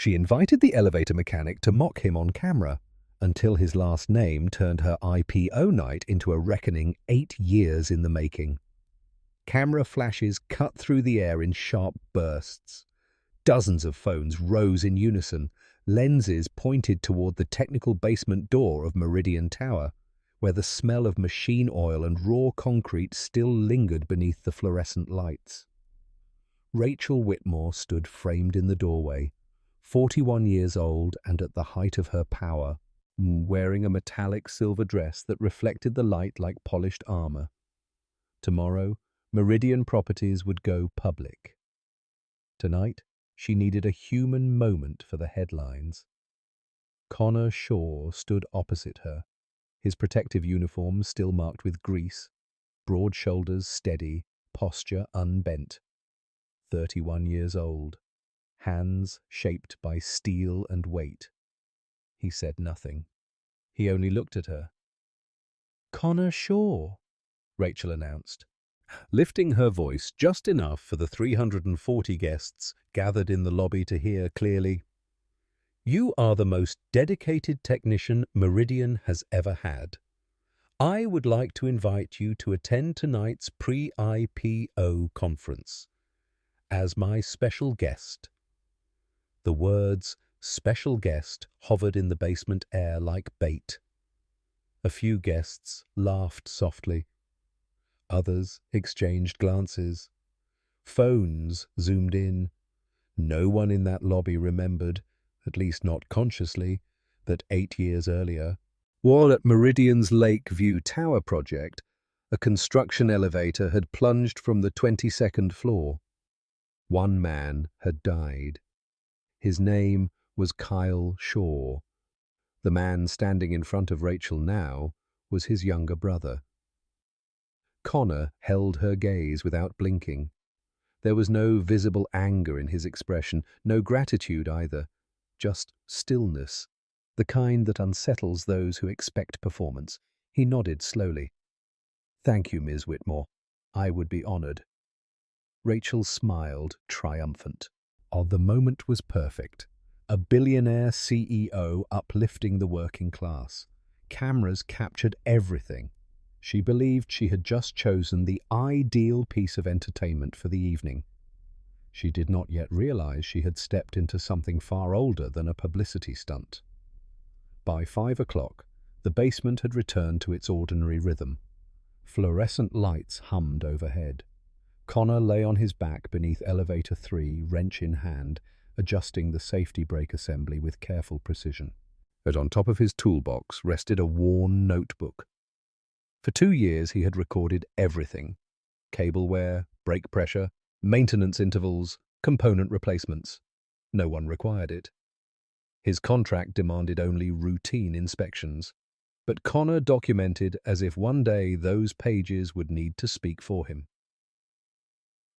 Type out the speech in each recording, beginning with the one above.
She invited the elevator mechanic to mock him on camera, until his last name turned her IPO night into a reckoning 8 years in the making. Camera flashes cut through the air in sharp bursts. Dozens of phones rose in unison, lenses pointed toward the technical basement door of Meridian Tower, where the smell of machine oil and raw concrete still lingered beneath the fluorescent lights. Rachel Whitmore stood framed in the doorway, 41 years old and at the height of her power, wearing a metallic silver dress that reflected the light like polished armor. Tomorrow, Meridian Properties would go public. Tonight, she needed a human moment for the headlines. Connor Shaw stood opposite her, his protective uniform still marked with grease, broad shoulders steady, posture unbent. 31 years old, hands shaped by steel and weight. He said nothing. He only looked at her. "Connor Shaw," Rachel announced, lifting her voice just enough for the 340 guests gathered in the lobby to hear clearly. "You are the most dedicated technician Meridian has ever had. I would like to invite you to attend tonight's pre-IPO conference as my special guest." The words "special guest" hovered in the basement air like bait. A few guests laughed softly. Others exchanged glances. Phones zoomed in. No one in that lobby remembered, at least not consciously, that 8 years earlier, while at Meridian's Lakeview Tower project, a construction elevator had plunged from the 22nd floor. One man had died. His name was Kyle Shaw. The man standing in front of Rachel now was his younger brother. Connor held her gaze without blinking. There was no visible anger in his expression, no gratitude either, just stillness, the kind that unsettles those who expect performance. He nodded slowly. "Thank you, Ms. Whitmore. I would be honored." Rachel smiled, triumphant. Oh, the moment was perfect. A billionaire CEO uplifting the working class. Cameras captured everything. She believed she had just chosen the ideal piece of entertainment for the evening. She did not yet realize she had stepped into something far older than a publicity stunt. By 5 o'clock, the basement had returned to its ordinary rhythm. Fluorescent lights hummed overhead. Connor lay on his back beneath elevator 3, wrench in hand, adjusting the safety brake assembly with careful precision. But on top of his toolbox rested a worn notebook. For 2 years he had recorded everything: cable wear, brake pressure, maintenance intervals, component replacements. No one required it. His contract demanded only routine inspections, but Connor documented as if one day those pages would need to speak for him.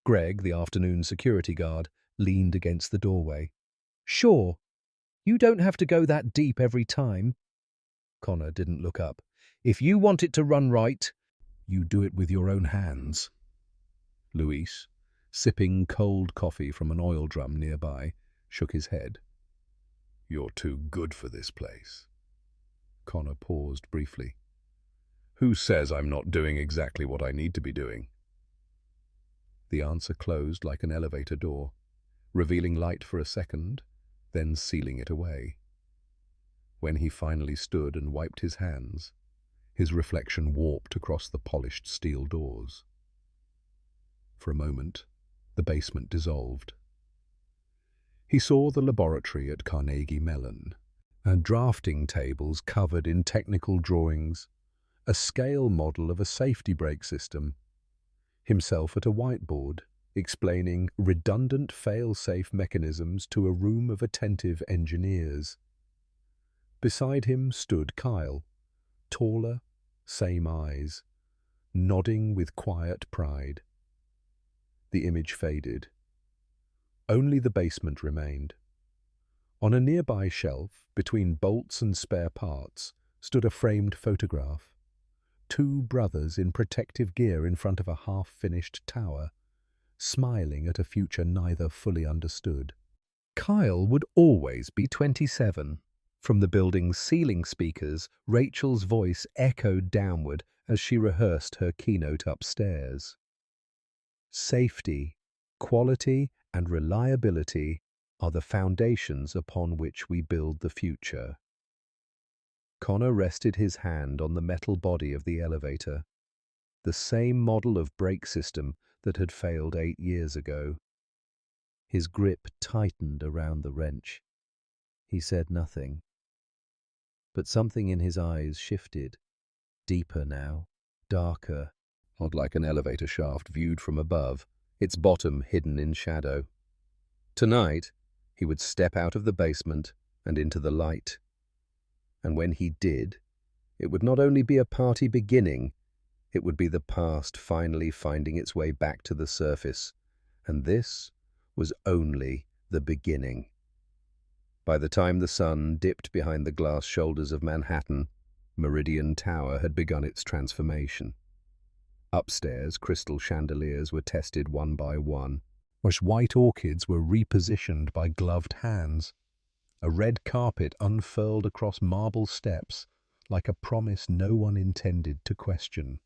Greg, the afternoon security guard, leaned against the doorway. "Sure, you don't have to go that deep every time." Connor didn't look up. "If you want it to run right, you do it with your own hands." Luis, sipping cold coffee from an oil drum nearby, shook his head. "You're too good for this place." Connor paused briefly. "Who says I'm not doing exactly what I need to be doing?" The answer closed like an elevator door, revealing light for a second, then sealing it away. When he finally stood and wiped his hands, his reflection warped across the polished steel doors. For a moment, the basement dissolved. He saw the laboratory at Carnegie Mellon, drafting tables covered in technical drawings, a scale model of a safety brake system, himself at a whiteboard, explaining redundant fail-safe mechanisms to a room of attentive engineers. Beside him stood Kyle, taller, same eyes, nodding with quiet pride. The image faded. Only the basement remained. On a nearby shelf, between bolts and spare parts, stood a framed photograph. 2 brothers in protective gear in front of a half-finished tower, smiling at a future neither fully understood. Kyle would always be 27. From the building's ceiling speakers, Rachel's voice echoed downward as she rehearsed her keynote upstairs. Safety, quality, and reliability are the foundations upon which we build the future. Connor rested his hand on the metal body of the elevator, the same model of brake system that had failed 8 years ago. His grip tightened around the wrench. He said nothing. But something in his eyes shifted, deeper now, darker, not like an elevator shaft viewed from above, its bottom hidden in shadow. Tonight, he would step out of the basement and into the light. And when he did, it would not only be a party beginning, it would be the past finally finding its way back to the surface. And this was only the beginning. By the time the sun dipped behind the glass shoulders of Manhattan, Meridian Tower had begun its transformation. Upstairs, crystal chandeliers were tested one by one, while white orchids were repositioned by gloved hands. A red carpet unfurled across marble steps, like a promise no one intended to question.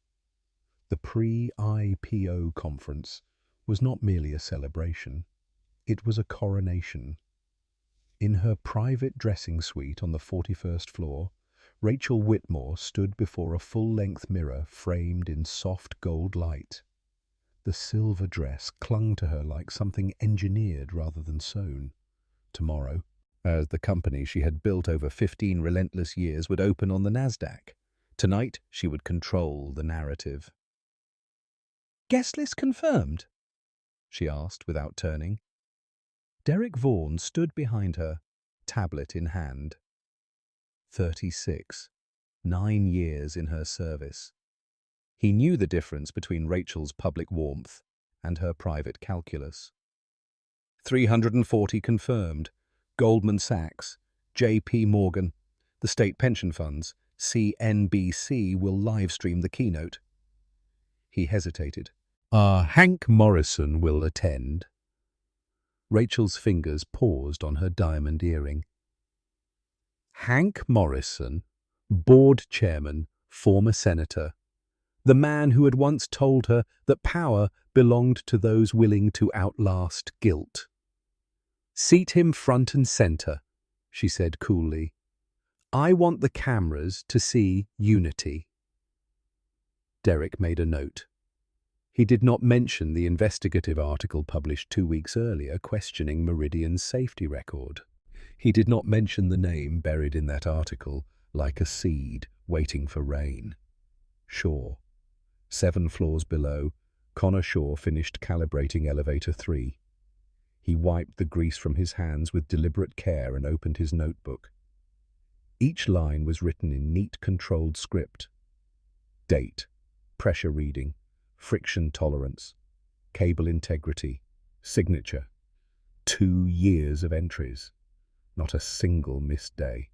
The pre-IPO conference was not merely a celebration, it was a coronation. In her private dressing suite on the 41st floor, Rachel Whitmore stood before a full-length mirror framed in soft gold light. The silver dress clung to her like something engineered rather than sewn. Tomorrow, as the company she had built over 15 relentless years would open on the NASDAQ. Tonight, she would control the narrative. "Guest list confirmed?" she asked without turning. Derek Vaughan stood behind her, tablet in hand. 36. 9 years in her service. He knew the difference between Rachel's public warmth and her private calculus. 340 confirmed. Goldman Sachs, J.P. Morgan, the state pension funds, CNBC will live-stream the keynote. He hesitated. Hank Morrison will attend. Rachel's fingers paused on her diamond earring. Hank Morrison, board chairman, former senator, the man who had once told her that power belonged to those willing to outlast guilt. "Seat him front and center," she said coolly. "I want the cameras to see unity." Derek made a note. He did not mention the investigative article published 2 weeks earlier questioning Meridian's safety record. He did not mention the name buried in that article, like a seed waiting for rain. Shaw. 7 floors below, Connor Shaw finished calibrating elevator 3. He wiped the grease from his hands with deliberate care and opened his notebook. Each line was written in neat, controlled script. Date, pressure reading, friction tolerance, cable integrity, signature. 2 years of entries. Not a single missed day.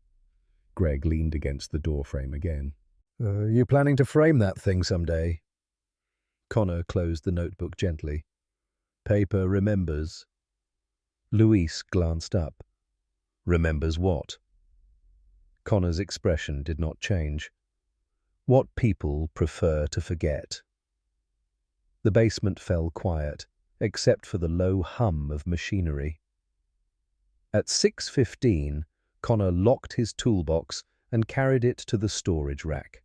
Greg leaned against the doorframe again. You planning to frame that thing someday?" Connor closed the notebook gently. "Paper remembers." Luis glanced up. "Remembers what?" Connor's expression did not change. "What people prefer to forget." The basement fell quiet, except for the low hum of machinery. At 6:15, Connor locked his toolbox and carried it to the storage rack.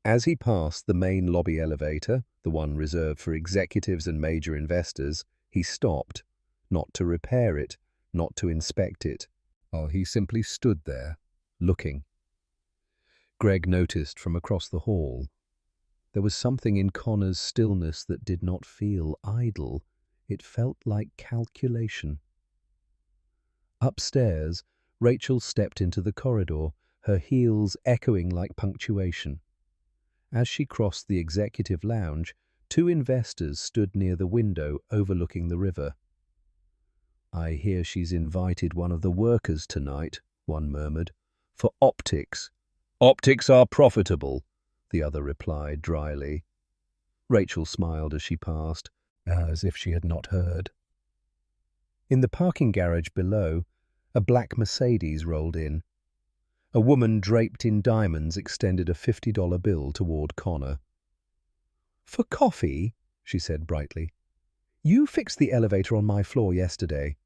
As he passed the main lobby elevator, the one reserved for executives and major investors, he stopped, not to repair it, not to inspect it. He simply stood there, looking. Greg noticed from across the hall. There was something in Connor's stillness that did not feel idle. It felt like calculation. Upstairs, Rachel stepped into the corridor, her heels echoing like punctuation. As she crossed the executive lounge, 2 investors stood near the window overlooking the river. "I hear she's invited one of the workers tonight," one murmured. "For optics." "Optics are profitable," the other replied dryly. Rachel smiled as she passed, as if she had not heard. In the parking garage below, a black Mercedes rolled in. A woman draped in diamonds extended a $50 bill toward Connor. "For coffee?" she said brightly. "You fixed the elevator on my floor yesterday."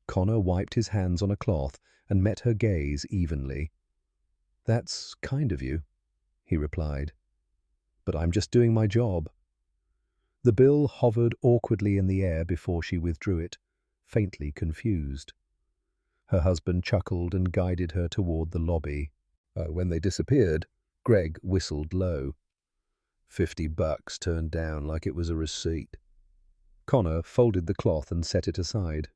Connor wiped his hands on a cloth and met her gaze evenly. "That's kind of you," he replied. "But I'm just doing my job." The bill hovered awkwardly in the air before she withdrew it, faintly confused. Her husband chuckled and guided her toward the lobby. When they disappeared, Greg whistled low. $50 turned down like it was a receipt. Connor folded the cloth and set it aside.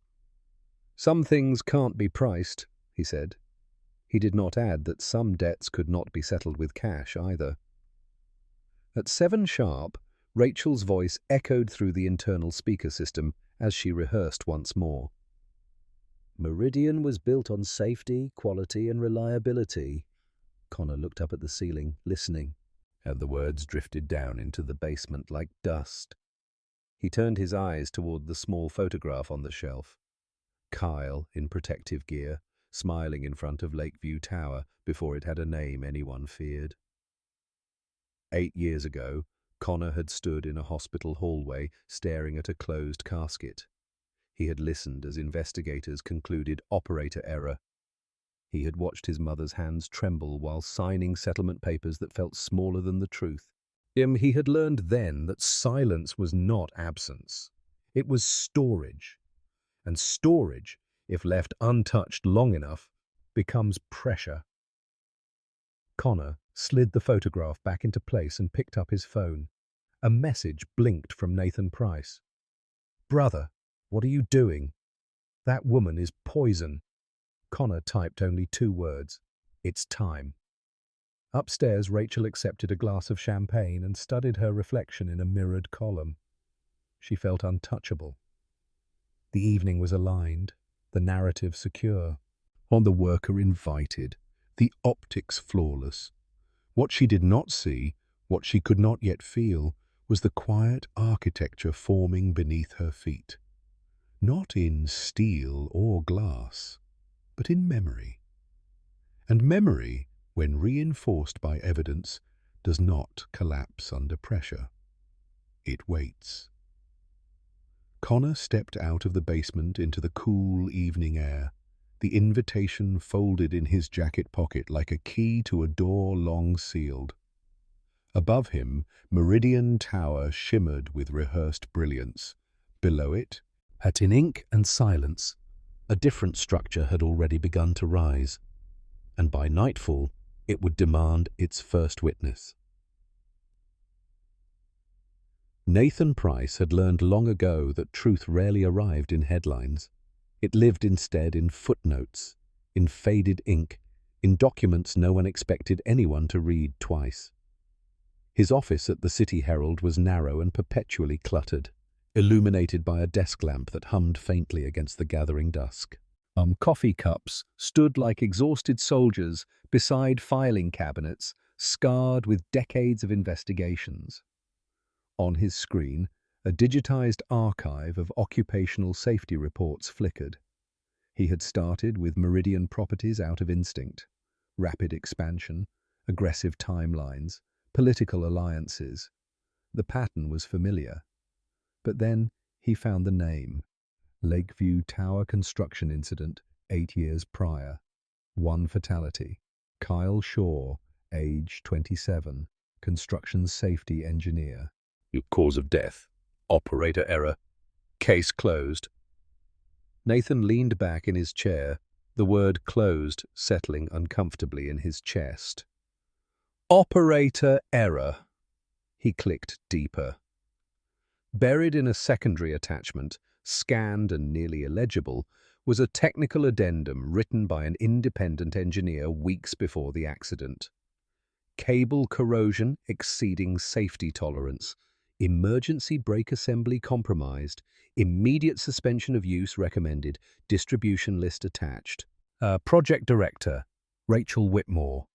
"Some things can't be priced," he said. He did not add that some debts could not be settled with cash either. At 7 sharp, Rachel's voice echoed through the internal speaker system as she rehearsed once more. "Meridian was built on safety, quality, and reliability." Connor looked up at the ceiling, listening, and the words drifted down into the basement like dust. He turned his eyes toward the small photograph on the shelf. Kyle, in protective gear, smiling in front of Lakeview Tower before it had a name anyone feared. 8 years ago, Connor had stood in a hospital hallway staring at a closed casket. He had listened as investigators concluded operator error. He had watched his mother's hands tremble while signing settlement papers that felt smaller than the truth. He had learned then that silence was not absence. It was storage. And storage, if left untouched long enough, becomes pressure. Connor slid the photograph back into place and picked up his phone. A message blinked from Nathan Price. "Brother, what are you doing? That woman is poison." Connor typed only 2 words. "It's time." Upstairs, Rachel accepted a glass of champagne and studied her reflection in a mirrored column. She felt untouchable. The evening was aligned, the narrative secure. On the worker invited, the optics flawless. What she did not see, what she could not yet feel, was the quiet architecture forming beneath her feet. Not in steel or glass, but in memory. And memory, when reinforced by evidence, does not collapse under pressure. It waits. Connor stepped out of the basement into the cool evening air, the invitation folded in his jacket pocket like a key to a door long sealed. Above him, Meridian Tower shimmered with rehearsed brilliance. Below it, at in ink and silence, a different structure had already begun to rise, and by nightfall it would demand its first witness. Nathan Price had learned long ago that truth rarely arrived in headlines. It lived instead in footnotes, in faded ink, in documents no one expected anyone to read twice. His office at the City Herald was narrow and perpetually cluttered, illuminated by a desk lamp that hummed faintly against the gathering dusk. Coffee cups stood like exhausted soldiers beside filing cabinets, scarred with decades of investigations. On his screen, a digitized archive of occupational safety reports flickered. He had started with Meridian Properties out of instinct. Rapid expansion, aggressive timelines, political alliances. The pattern was familiar. But then he found the name. Lakeview Tower construction incident 8 years prior. 1 fatality. Kyle Shaw, age 27, construction safety engineer. Cause of death. Operator error. Case closed. Nathan leaned back in his chair, the word closed settling uncomfortably in his chest. Operator error. He clicked deeper. Buried in a secondary attachment, scanned and nearly illegible, was a technical addendum written by an independent engineer weeks before the accident. Cable corrosion exceeding safety tolerance. Emergency brake assembly compromised. Immediate suspension of use recommended. Distribution list attached. Project Director, Rachel Whitmore.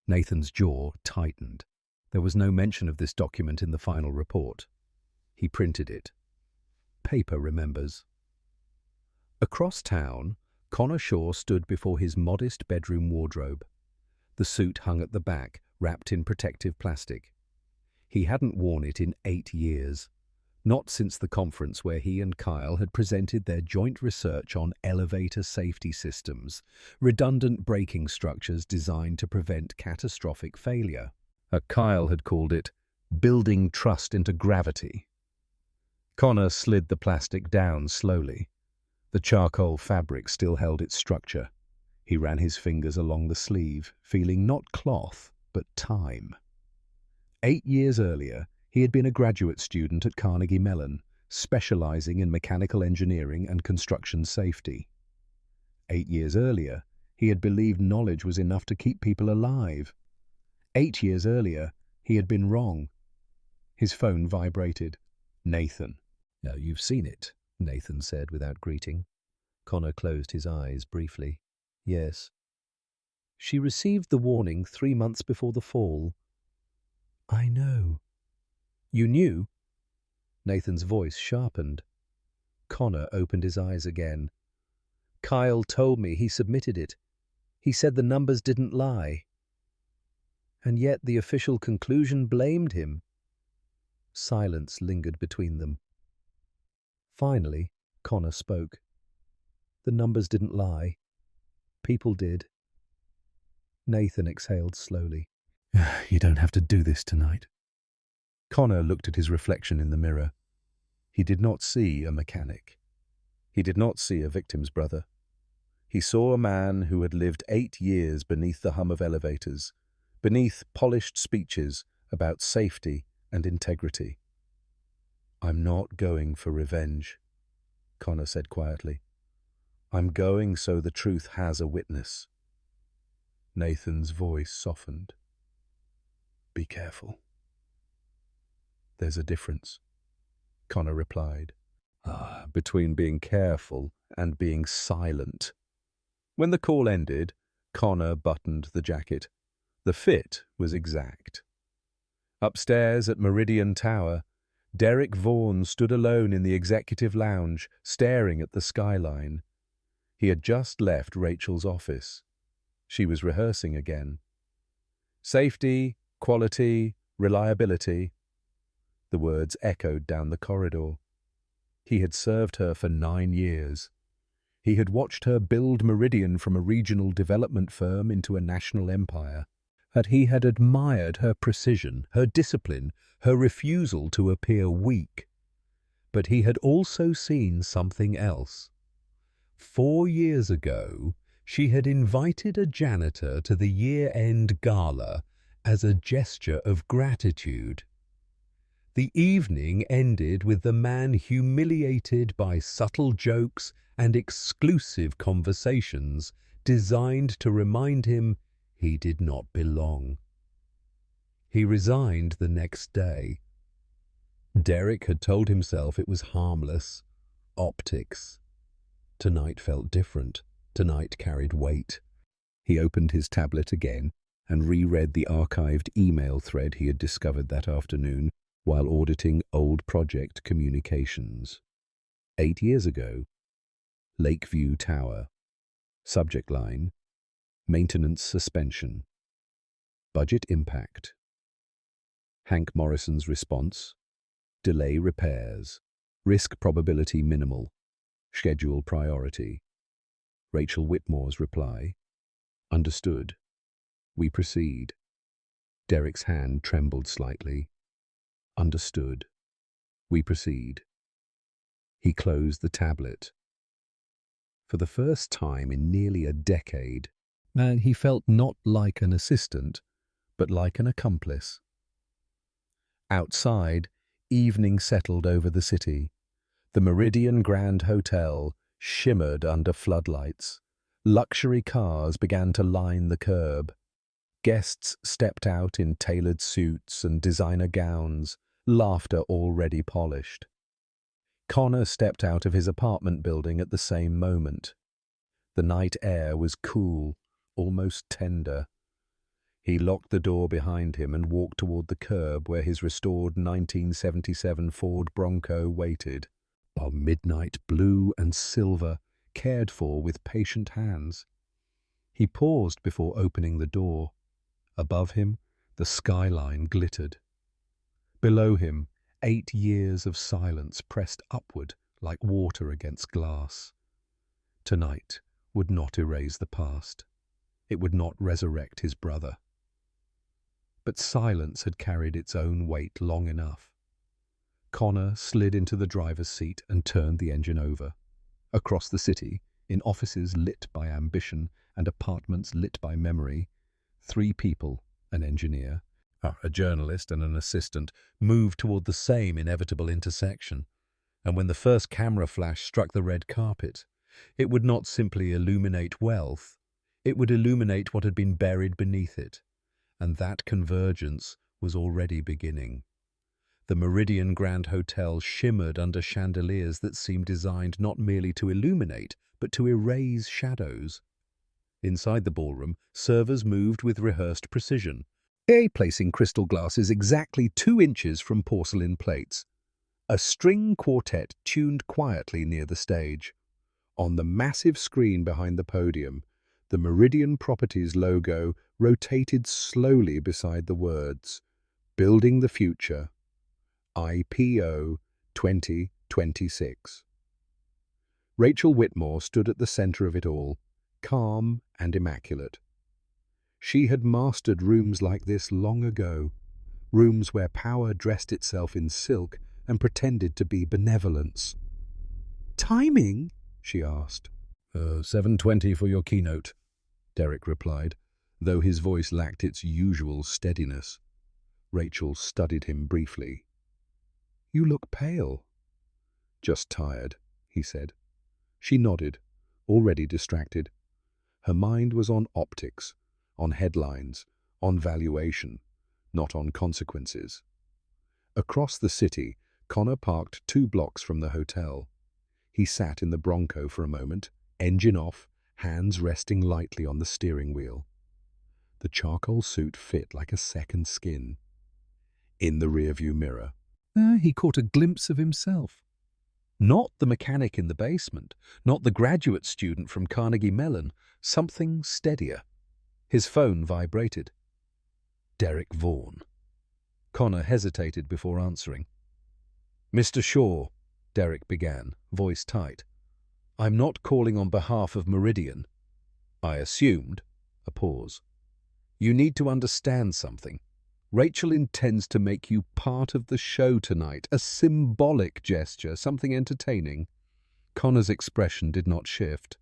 Nathan's jaw tightened. There was no mention of this document in the final report. He printed it. Paper remembers. Across town, Connor Shaw stood before his modest bedroom wardrobe. The suit hung at the back, wrapped in protective plastic. He hadn't worn it in 8 years, not since the conference where he and Kyle had presented their joint research on elevator safety systems, redundant braking structures designed to prevent catastrophic failure. Kyle had called it building trust into gravity. Connor slid the plastic down slowly. The charcoal fabric still held its structure. He ran his fingers along the sleeve, feeling not cloth, but time. 8 years earlier, he had been a graduate student at Carnegie Mellon, specializing in mechanical engineering and construction safety. 8 years earlier, he had believed knowledge was enough to keep people alive. 8 years earlier, he had been wrong. His phone vibrated. Nathan. "Now you've seen it," Nathan said without greeting. Connor closed his eyes briefly. "Yes." "She received the warning 3 months before the fall." "I know." "You knew?" Nathan's voice sharpened. Connor opened his eyes again. "Kyle told me he submitted it. He said the numbers didn't lie. And yet the official conclusion blamed him." Silence lingered between them. Finally, Connor spoke. "The numbers didn't lie. People did." Nathan exhaled slowly. "You don't have to do this tonight." Connor looked at his reflection in the mirror. He did not see a mechanic. He did not see a victim's brother. He saw a man who had lived 8 years beneath the hum of elevators, beneath polished speeches about safety and integrity. "I'm not going for revenge," Connor said quietly. "I'm going so the truth has a witness." Nathan's voice softened. "Be careful." "There's a difference," Connor replied. Between being careful and being silent." When the call ended, Connor buttoned the jacket. The fit was exact. Upstairs at Meridian Tower, Derek Vaughan stood alone in the executive lounge, staring at the skyline. He had just left Rachel's office. She was rehearsing again. Safety, quality, reliability. The words echoed down the corridor. He had served her for 9 years. He had watched her build Meridian from a regional development firm into a national empire. And he had admired her precision, her discipline, her refusal to appear weak. But he had also seen something else. 4 years ago, she had invited a janitor to the year-end gala as a gesture of gratitude. The evening ended with the man humiliated by subtle jokes and exclusive conversations designed to remind him he did not belong. He resigned the next day. Derek had told himself it was harmless. Optics. Tonight felt different. Tonight carried weight. He opened his tablet again and reread the archived email thread he had discovered that afternoon while auditing old project communications. 8 years ago, Lakeview Tower. Subject line: Maintenance suspension. Budget impact. Hank Morrison's response: delay repairs. Risk probability minimal. Schedule priority. Rachel Whitmore's reply: understood. We proceed. Derek's hand trembled slightly. Understood. We proceed. He closed the tablet. For the first time in nearly a decade, he felt not like an assistant, but like an accomplice. Outside, evening settled over the city. The Meridian Grand Hotel shimmered under floodlights. Luxury cars began to line the curb. Guests stepped out in tailored suits and designer gowns, laughter already polished. Connor stepped out of his apartment building at the same moment. The night air was cool, almost tender. He locked the door behind him and walked toward the curb where his restored 1977 Ford Bronco waited, while midnight blue and silver cared for with patient hands. He paused before opening the door. Above him, the skyline glittered. Below him, 8 years of silence pressed upward like water against glass. Tonight would not erase the past. It would not resurrect his brother. But silence had carried its own weight long enough. Connor slid into the driver's seat and turned the engine over. Across the city, in offices lit by ambition and apartments lit by memory, 3 people, an engineer, a journalist and an assistant, moved toward the same inevitable intersection. And when the first camera flash struck the red carpet, it would not simply illuminate wealth, it would illuminate what had been buried beneath it. And that convergence was already beginning. The Meridian Grand Hotel shimmered under chandeliers that seemed designed not merely to illuminate, but to erase shadows. Inside the ballroom, servers moved with rehearsed precision, placing crystal glasses exactly 2 inches from porcelain plates. A string quartet tuned quietly near the stage. On the massive screen behind the podium, the Meridian Properties logo rotated slowly beside the words, "Building the Future, IPO 2026. Rachel Whitmore stood at the center of it all, calm and immaculate. She had mastered rooms like this long ago, rooms where power dressed itself in silk and pretended to be benevolence. "Timing?" she asked. 7:20 for your keynote," Derek replied, though his voice lacked its usual steadiness. Rachel studied him briefly. "You look pale." "Just tired," he said. She nodded, already distracted. Her mind was on optics, on headlines, on valuation, not on consequences. Across the city, Connor parked 2 blocks from the hotel. He sat in the Bronco for a moment, engine off, hands resting lightly on the steering wheel. The charcoal suit fit like a second skin. In the rearview mirror, he caught a glimpse of himself. Not the mechanic in the basement, not the graduate student from Carnegie Mellon, something steadier. His phone vibrated. Derek Vaughan. Connor hesitated before answering. "Mr. Shaw," Derek began, voice tight. "I'm not calling on behalf of Meridian." "I assumed." A pause. "You need to understand something. Rachel intends to make you part of the show tonight, a symbolic gesture, something entertaining." Connor's expression did not shift.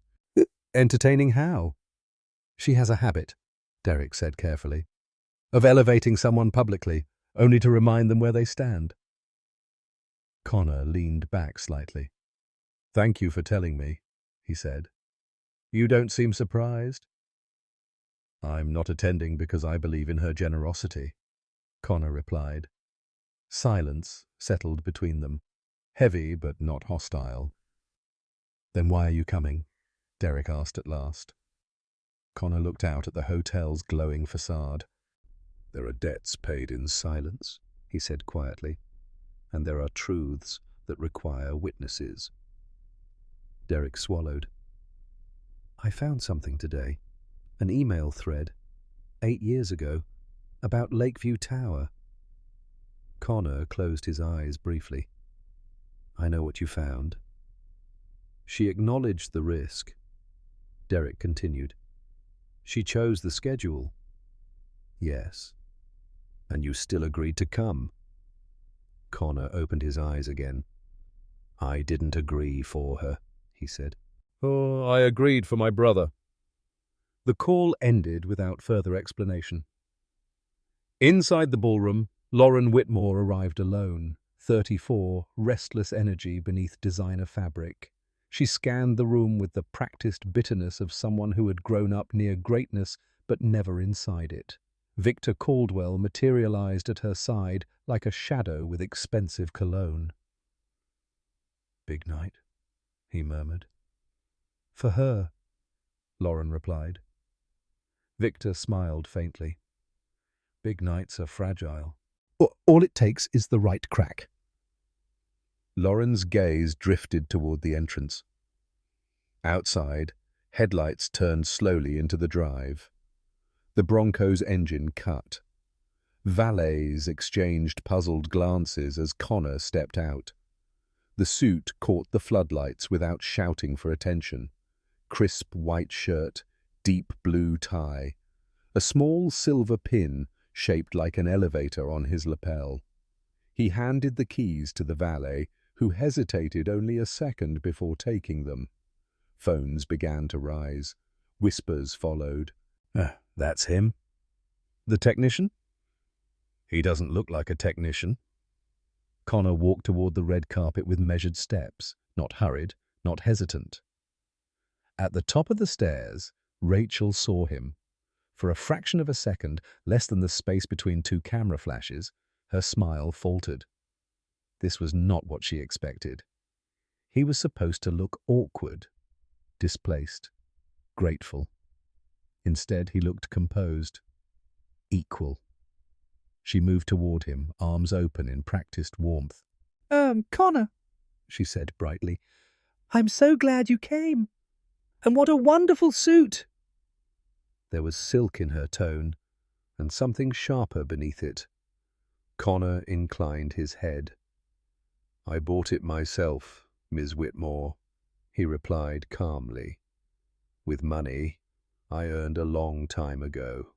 "Entertaining how?" "She has a habit," Derek said carefully, "of elevating someone publicly, only to remind them where they stand." Connor leaned back slightly. "Thank you for telling me," he said. "You don't seem surprised." "I'm not attending because I believe in her generosity," Connor replied. Silence settled between them, heavy but not hostile. "Then why are you coming?" Derek asked at last. Connor looked out at the hotel's glowing facade. "There are debts paid in silence," he said quietly, "and there are truths that require witnesses." Derek swallowed. "I found something today, an email thread, 8 years ago, about Lakeview Tower." Connor closed his eyes briefly. "I know what you found." She acknowledged the risk. Derek continued. "She chose the schedule." "Yes." "And you still agreed to come?" Connor opened his eyes again. "I didn't agree for her," he said. "Oh, I agreed for my brother." The call ended without further explanation. Inside the ballroom, Lauren Whitmore arrived alone, 34, restless energy beneath designer fabric. She scanned the room with the practiced bitterness of someone who had grown up near greatness but never inside it. Victor Caldwell materialized at her side like a shadow with expensive cologne. "Big night," he murmured. "For her," Lauren replied. Victor smiled faintly. "Big nights are fragile. All it takes is the right crack." Lauren's gaze drifted toward the entrance. Outside, headlights turned slowly into the drive. The Bronco's engine cut. Valets exchanged puzzled glances as Connor stepped out. The suit caught the floodlights without shouting for attention. Crisp white shirt, deep blue tie, a small silver pin shaped like an elevator on his lapel. He handed the keys to the valet, who hesitated only a second before taking them. Phones began to rise. Whispers followed. That's him. The technician? He doesn't look like a technician. Connor walked toward the red carpet with measured steps, not hurried, not hesitant. At the top of the stairs, Rachel saw him. For a fraction of a second, less than the space between two camera flashes, her smile faltered. This was not what she expected. He was supposed to look awkward, displaced, grateful. Instead, he looked composed, equal. She moved toward him, arms open in practiced warmth. Connor, She said brightly. I'm so glad you came. And what a wonderful suit! There was silk in her tone, and something sharper beneath it. Connor inclined his head. I bought it myself, Ms. Whitmore, he replied calmly. With money I earned a long time ago.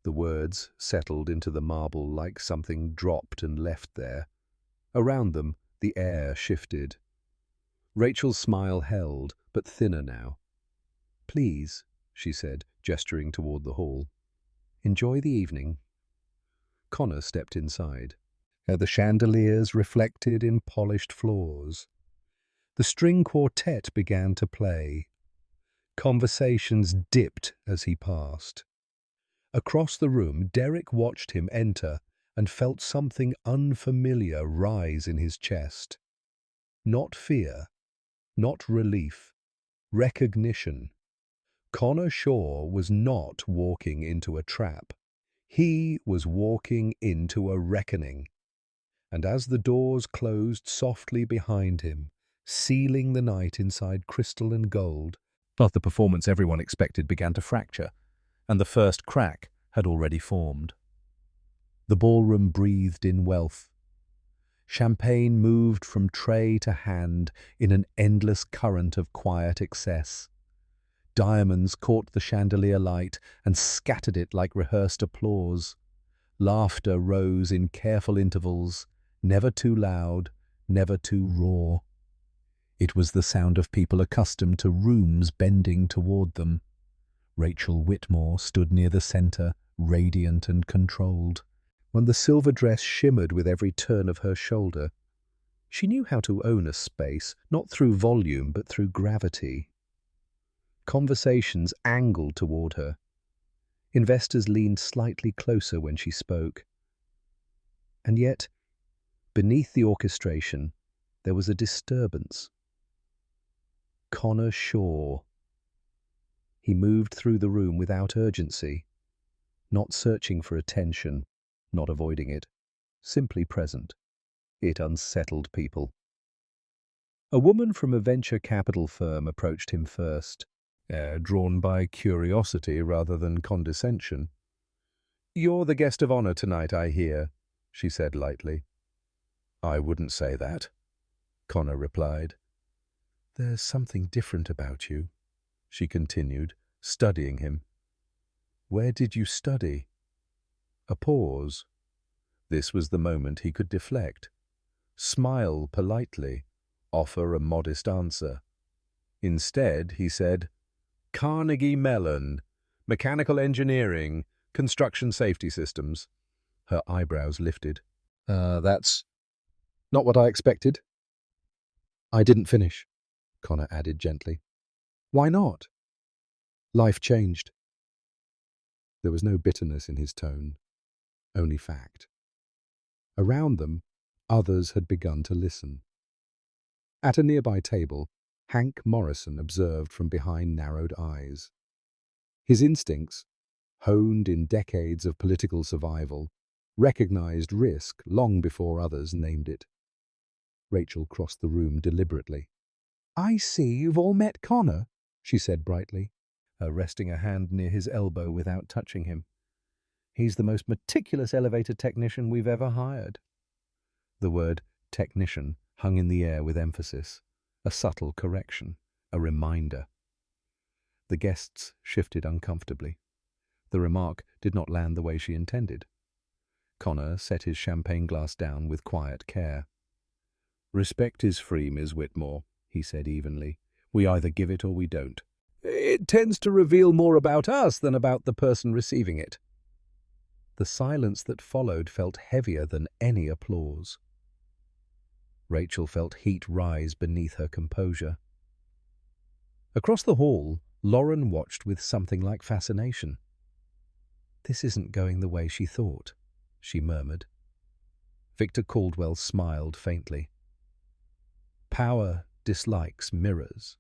The words settled into the marble like something dropped and left there. Around them, the air shifted. Rachel's smile held, but thinner now. Please, she said, gesturing toward the hall. Enjoy the evening. Connor stepped inside. The chandeliers reflected in polished floors. The string quartet began to play. Conversations dipped as he passed. Across the room, Derek watched him enter and felt something unfamiliar rise in his chest. Not fear, not relief, recognition. Connor Shaw was not walking into a trap. He was walking into a reckoning. And as the doors closed softly behind him, sealing the night inside crystal and gold, the performance everyone expected began to fracture, and the first crack had already formed. The ballroom breathed in wealth. Champagne moved from tray to hand in an endless current of quiet excess. Diamonds caught the chandelier light and scattered it like rehearsed applause. Laughter rose in careful intervals, never too loud, never too raw. It was the sound of people accustomed to rooms bending toward them. Rachel Whitmore stood near the center, radiant and controlled. When the silver dress shimmered with every turn of her shoulder, she knew how to own a space, not through volume but through gravity. Conversations angled toward her. Investors leaned slightly closer when she spoke. And yet, beneath the orchestration, there was a disturbance. Connor Shaw. He moved through the room without urgency, not searching for attention, not avoiding it, simply present. It unsettled people. A woman from a venture capital firm approached him first, drawn by curiosity rather than condescension. "You're the guest of honor tonight, I hear," she said lightly. "I wouldn't say that," Connor replied. "There's something different about you," she continued, studying him. "Where did you study?" A pause. This was the moment he could deflect. Smile politely, offer a modest answer. Instead, he said, "Carnegie Mellon, mechanical engineering, construction safety systems." Her eyebrows lifted. That's not what I expected." "I didn't finish," Connor added gently. "Why not?" "Life changed." There was no bitterness in his tone, only fact. Around them, others had begun to listen. At a nearby table, Hank Morrison observed from behind narrowed eyes. His instincts, honed in decades of political survival, recognized risk long before others named it. Rachel crossed the room deliberately. I see you've all met Connor, she said brightly, resting a hand near his elbow without touching him. He's the most meticulous elevator technician we've ever hired. The word technician hung in the air with emphasis, a subtle correction, a reminder. The guests shifted uncomfortably. The remark did not land the way she intended. Connor set his champagne glass down with quiet care. Respect is free, Miss Whitmore, he said evenly. We either give it or we don't. It tends to reveal more about us than about the person receiving it. The silence that followed felt heavier than any applause. Rachel felt heat rise beneath her composure. Across the hall, Lauren watched with something like fascination. This isn't going the way she thought, she murmured. Victor Caldwell smiled faintly. Power dislikes mirrors.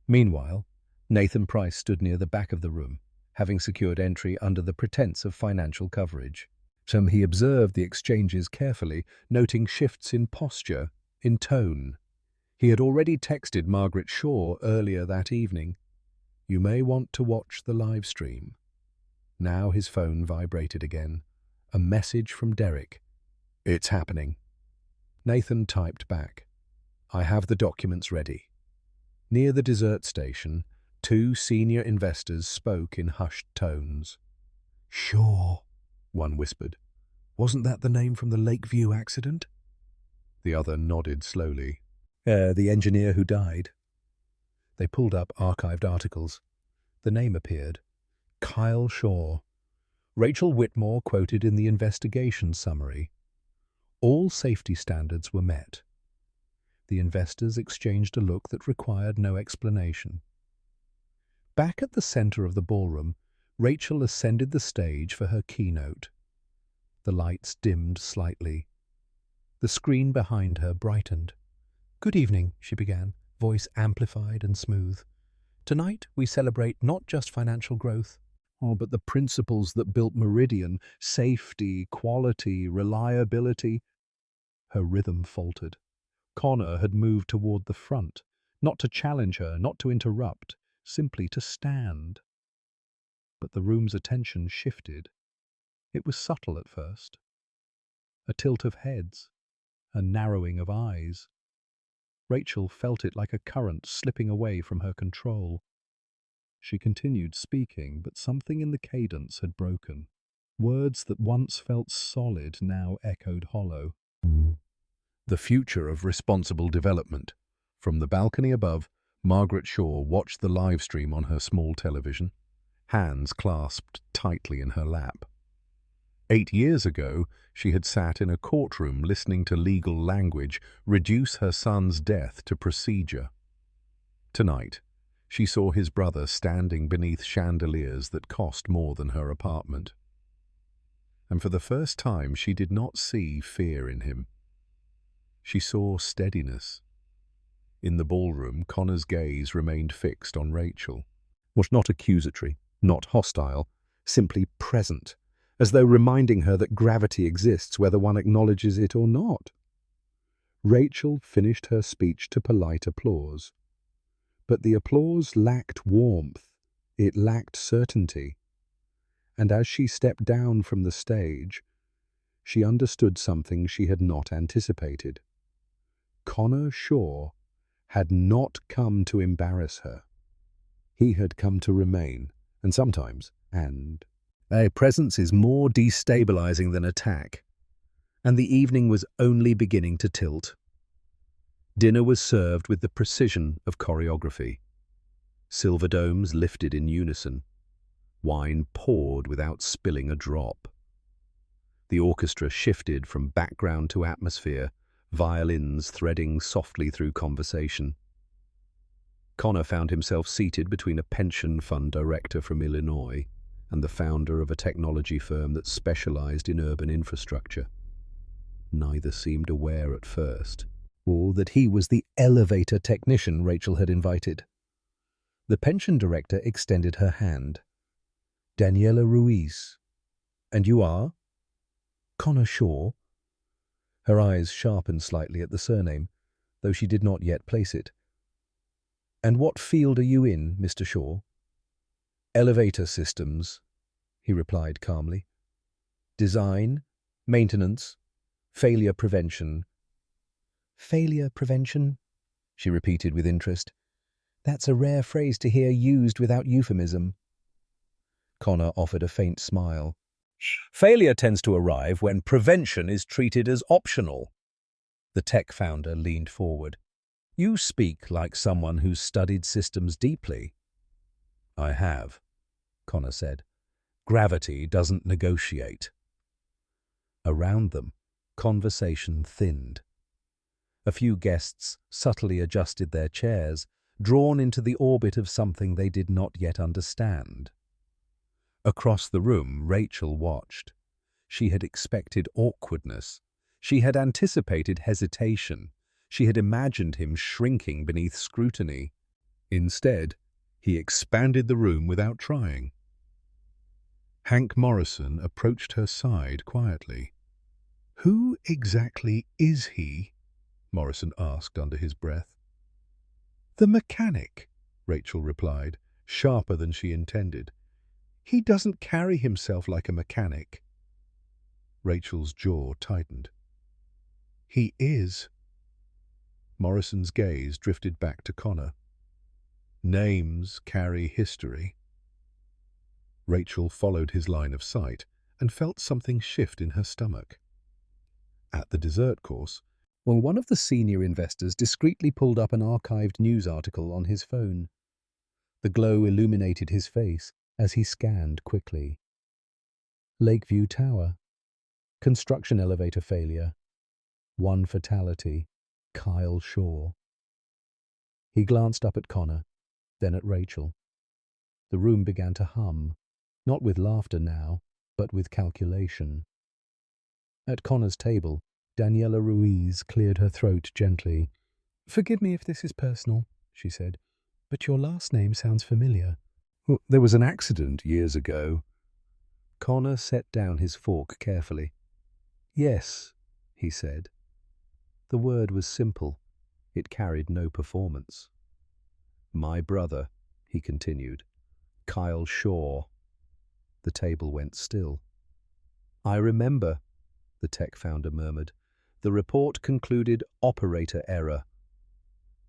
Meanwhile, Nathan Price stood near the back of the room, having secured entry under the pretense of financial coverage. He observed the exchanges carefully, noting shifts in posture, in tone. He had already texted Margaret Shaw earlier that evening. You may want to watch the live stream. Now his phone vibrated again. A message from Derek. It's happening. Nathan typed back. I have the documents ready. Near the dessert station, two senior investors spoke in hushed tones. Shaw, one whispered. Wasn't that the name from the Lakeview accident? The other nodded slowly. The engineer who died. They pulled up archived articles. The name appeared. Kyle Shaw. Rachel Whitmore quoted in the investigation summary. All safety standards were met. The investors exchanged a look that required no explanation. Back at the center of the ballroom, Rachel ascended the stage for her keynote. The lights dimmed slightly. The screen behind her brightened. Good evening, she began, voice amplified and smooth. Tonight we celebrate not just financial growth, but the principles that built Meridian, safety, quality, reliability. Her rhythm faltered. Connor had moved toward the front, not to challenge her, not to interrupt, simply to stand. But the room's attention shifted. It was subtle at first. A tilt of heads, a narrowing of eyes. Rachel felt it like a current slipping away from her control. She continued speaking, but something in the cadence had broken. Words that once felt solid now echoed hollow. The future of responsible development. From the balcony above, Margaret Shaw watched the live stream on her small television, hands clasped tightly in her lap. 8 years ago, she had sat in a courtroom listening to legal language reduce her son's death to procedure. Tonight, she saw his brother standing beneath chandeliers that cost more than her apartment. And for the first time, she did not see fear in him. She saw steadiness. In the ballroom, Connor's gaze remained fixed on Rachel. Was not accusatory, not hostile, simply present, as though reminding her that gravity exists whether one acknowledges it or not. Rachel finished her speech to polite applause. But the applause lacked warmth, it lacked certainty. And as she stepped down from the stage, she understood something she had not anticipated. Connor Shaw had not come to embarrass her. He had come to remain, and sometimes, a presence is more destabilizing than attack. And the evening was only beginning to tilt. Dinner was served with the precision of choreography. Silver domes lifted in unison. Wine poured without spilling a drop. The orchestra shifted from background to atmosphere, violins threading softly through conversation. Connor found himself seated between a pension fund director from Illinois and the founder of a technology firm that specialized in urban infrastructure. Neither seemed aware at first, or that he was the elevator technician Rachel had invited. The pension director extended her hand. Daniela Ruiz. And you are? Connor Shaw. Her eyes sharpened slightly at the surname, though she did not yet place it. And what field are you in, Mr. Shaw? Elevator systems, he replied calmly. Design, maintenance, failure prevention. Failure prevention? She repeated with interest. That's a rare phrase to hear used without euphemism. Connor offered a faint smile. Failure tends to arrive when prevention is treated as optional. The tech founder leaned forward. You speak like someone who's studied systems deeply. I have, Connor said. Gravity doesn't negotiate. Around them, conversation thinned. A few guests subtly adjusted their chairs, drawn into the orbit of something they did not yet understand. Across the room, Rachel watched. She had expected awkwardness. She had anticipated hesitation. She had imagined him shrinking beneath scrutiny. Instead, he expanded the room without trying. Hank Morrison approached her side quietly. Who exactly is he? Morrison asked under his breath. The mechanic, Rachel replied, sharper than she intended. He doesn't carry himself like a mechanic. Rachel's jaw tightened. He is. Morrison's gaze drifted back to Connor. Names carry history. Rachel followed his line of sight and felt something shift in her stomach. At the dessert course, when one of the senior investors discreetly pulled up an archived news article on his phone. The glow illuminated his face as he scanned quickly. Lakeview Tower. Construction elevator failure. One fatality. Kyle Shaw. He glanced up at Connor, then at Rachel. The room began to hum, not with laughter now, but with calculation. At Connor's table, Daniela Ruiz cleared her throat gently. Forgive me if this is personal, she said, but your last name sounds familiar. There was an accident years ago. Connor set down his fork carefully. Yes, he said. The word was simple. It carried no performance. My brother, he continued. Kyle Shaw. The table went still. I remember, the tech founder murmured. The report concluded operator error.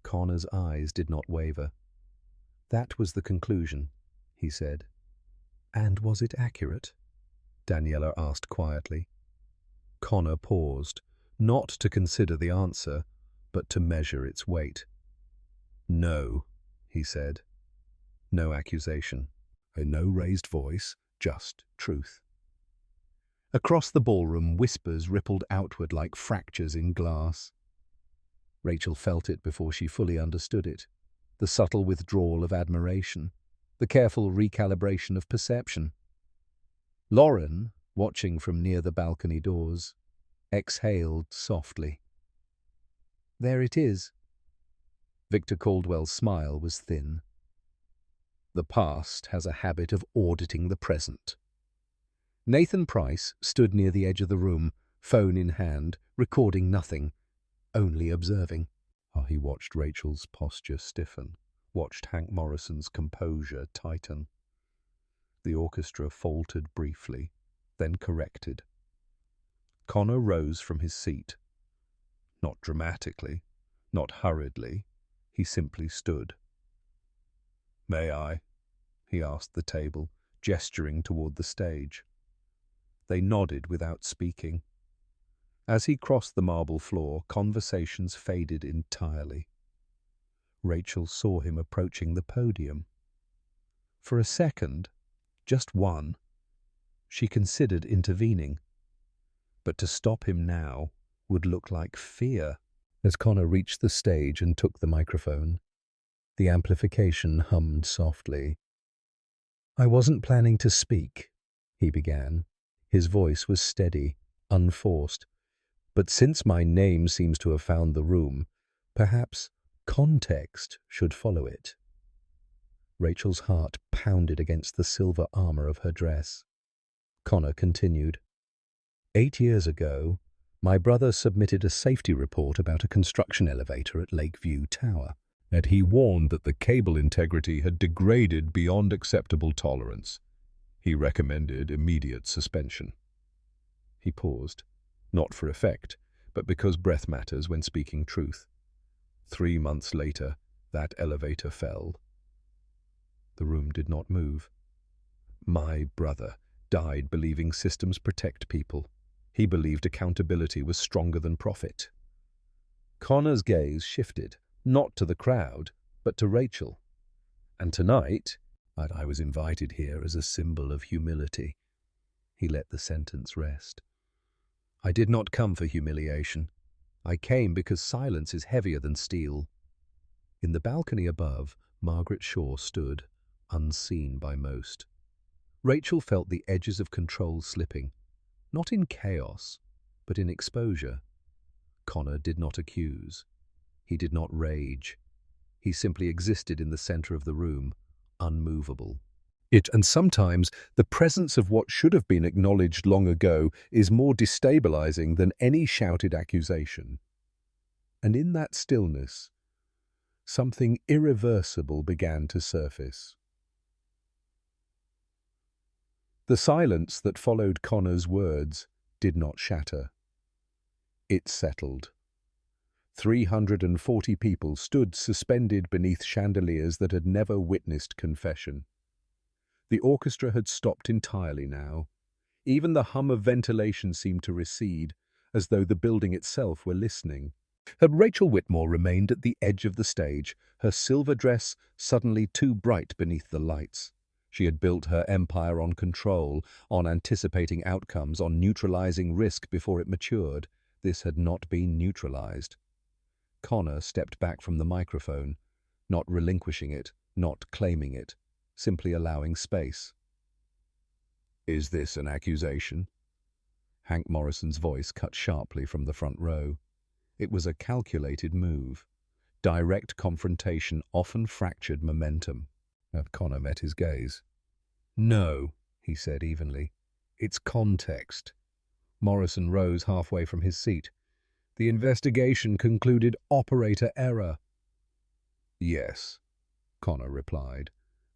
Connor's eyes did not waver. That was the conclusion, he said. And was it accurate? Daniela asked quietly. Connor paused, not to consider the answer, but to measure its weight. No, he said. No accusation. No raised voice, just truth. Across the ballroom, whispers rippled outward like fractures in glass. Rachel felt it before she fully understood it. The subtle withdrawal of admiration, the careful recalibration of perception. Lauren, watching from near the balcony doors, exhaled softly. There it is. Victor Caldwell's smile was thin. The past has a habit of auditing the present. Nathan Price stood near the edge of the room, phone in hand, recording nothing, only observing. He watched Rachel's posture stiffen, watched Hank Morrison's composure tighten. The orchestra faltered briefly, then corrected. Connor rose from his seat. Not dramatically, not hurriedly, he simply stood. May I? He asked the table, gesturing toward the stage. They nodded without speaking. As he crossed the marble floor, conversations faded entirely. Rachel saw him approaching the podium. For a second, just one, she considered intervening. But to stop him now would look like fear. As Connor reached the stage and took the microphone, the amplification hummed softly. I wasn't planning to speak, he began. His voice was steady, unforced. But since my name seems to have found the room, perhaps context should follow it. Rachel's heart pounded against the silver armor of her dress. Connor continued. 8 years ago, my brother submitted a safety report about a construction elevator at Lakeview Tower. and he warned that the cable integrity had degraded beyond acceptable tolerance. He recommended immediate suspension. He paused, not for effect, but because breath matters when speaking truth. 3 months later, that elevator fell. The room did not move. My brother died believing systems protect people. He believed accountability was stronger than profit. Connor's gaze shifted, not to the crowd, but to Rachel. And tonight, I was invited here as a symbol of humility. He let the sentence rest. I did not come for humiliation. I came because silence is heavier than steel. In the balcony above, Margaret Shaw stood, unseen by most. Rachel felt the edges of control slipping, not in chaos, but in exposure. Connor did not accuse. He did not rage. He simply existed in the center of the room, unmovable. And sometimes the presence of what should have been acknowledged long ago is more destabilizing than any shouted accusation. And in that stillness, something irreversible began to surface. The silence that followed Connor's words did not shatter. It settled. 340 people stood suspended beneath chandeliers that had never witnessed confession. The orchestra had stopped entirely now. Even the hum of ventilation seemed to recede, as though the building itself were listening. Rachel Whitmore remained at the edge of the stage, her silver dress suddenly too bright beneath the lights. She had built her empire on control, on anticipating outcomes, on neutralizing risk before it matured. This had not been neutralized. Connor stepped back from the microphone, not relinquishing it, not claiming it, simply allowing space. "Is this an accusation?" Hank Morrison's voice cut sharply from the front row. It was a calculated move. Direct confrontation often fractured momentum. Connor met his gaze. "No," he said evenly. "It's context." Morrison rose halfway from his seat. "The investigation concluded operator error." "Yes," Connor replied.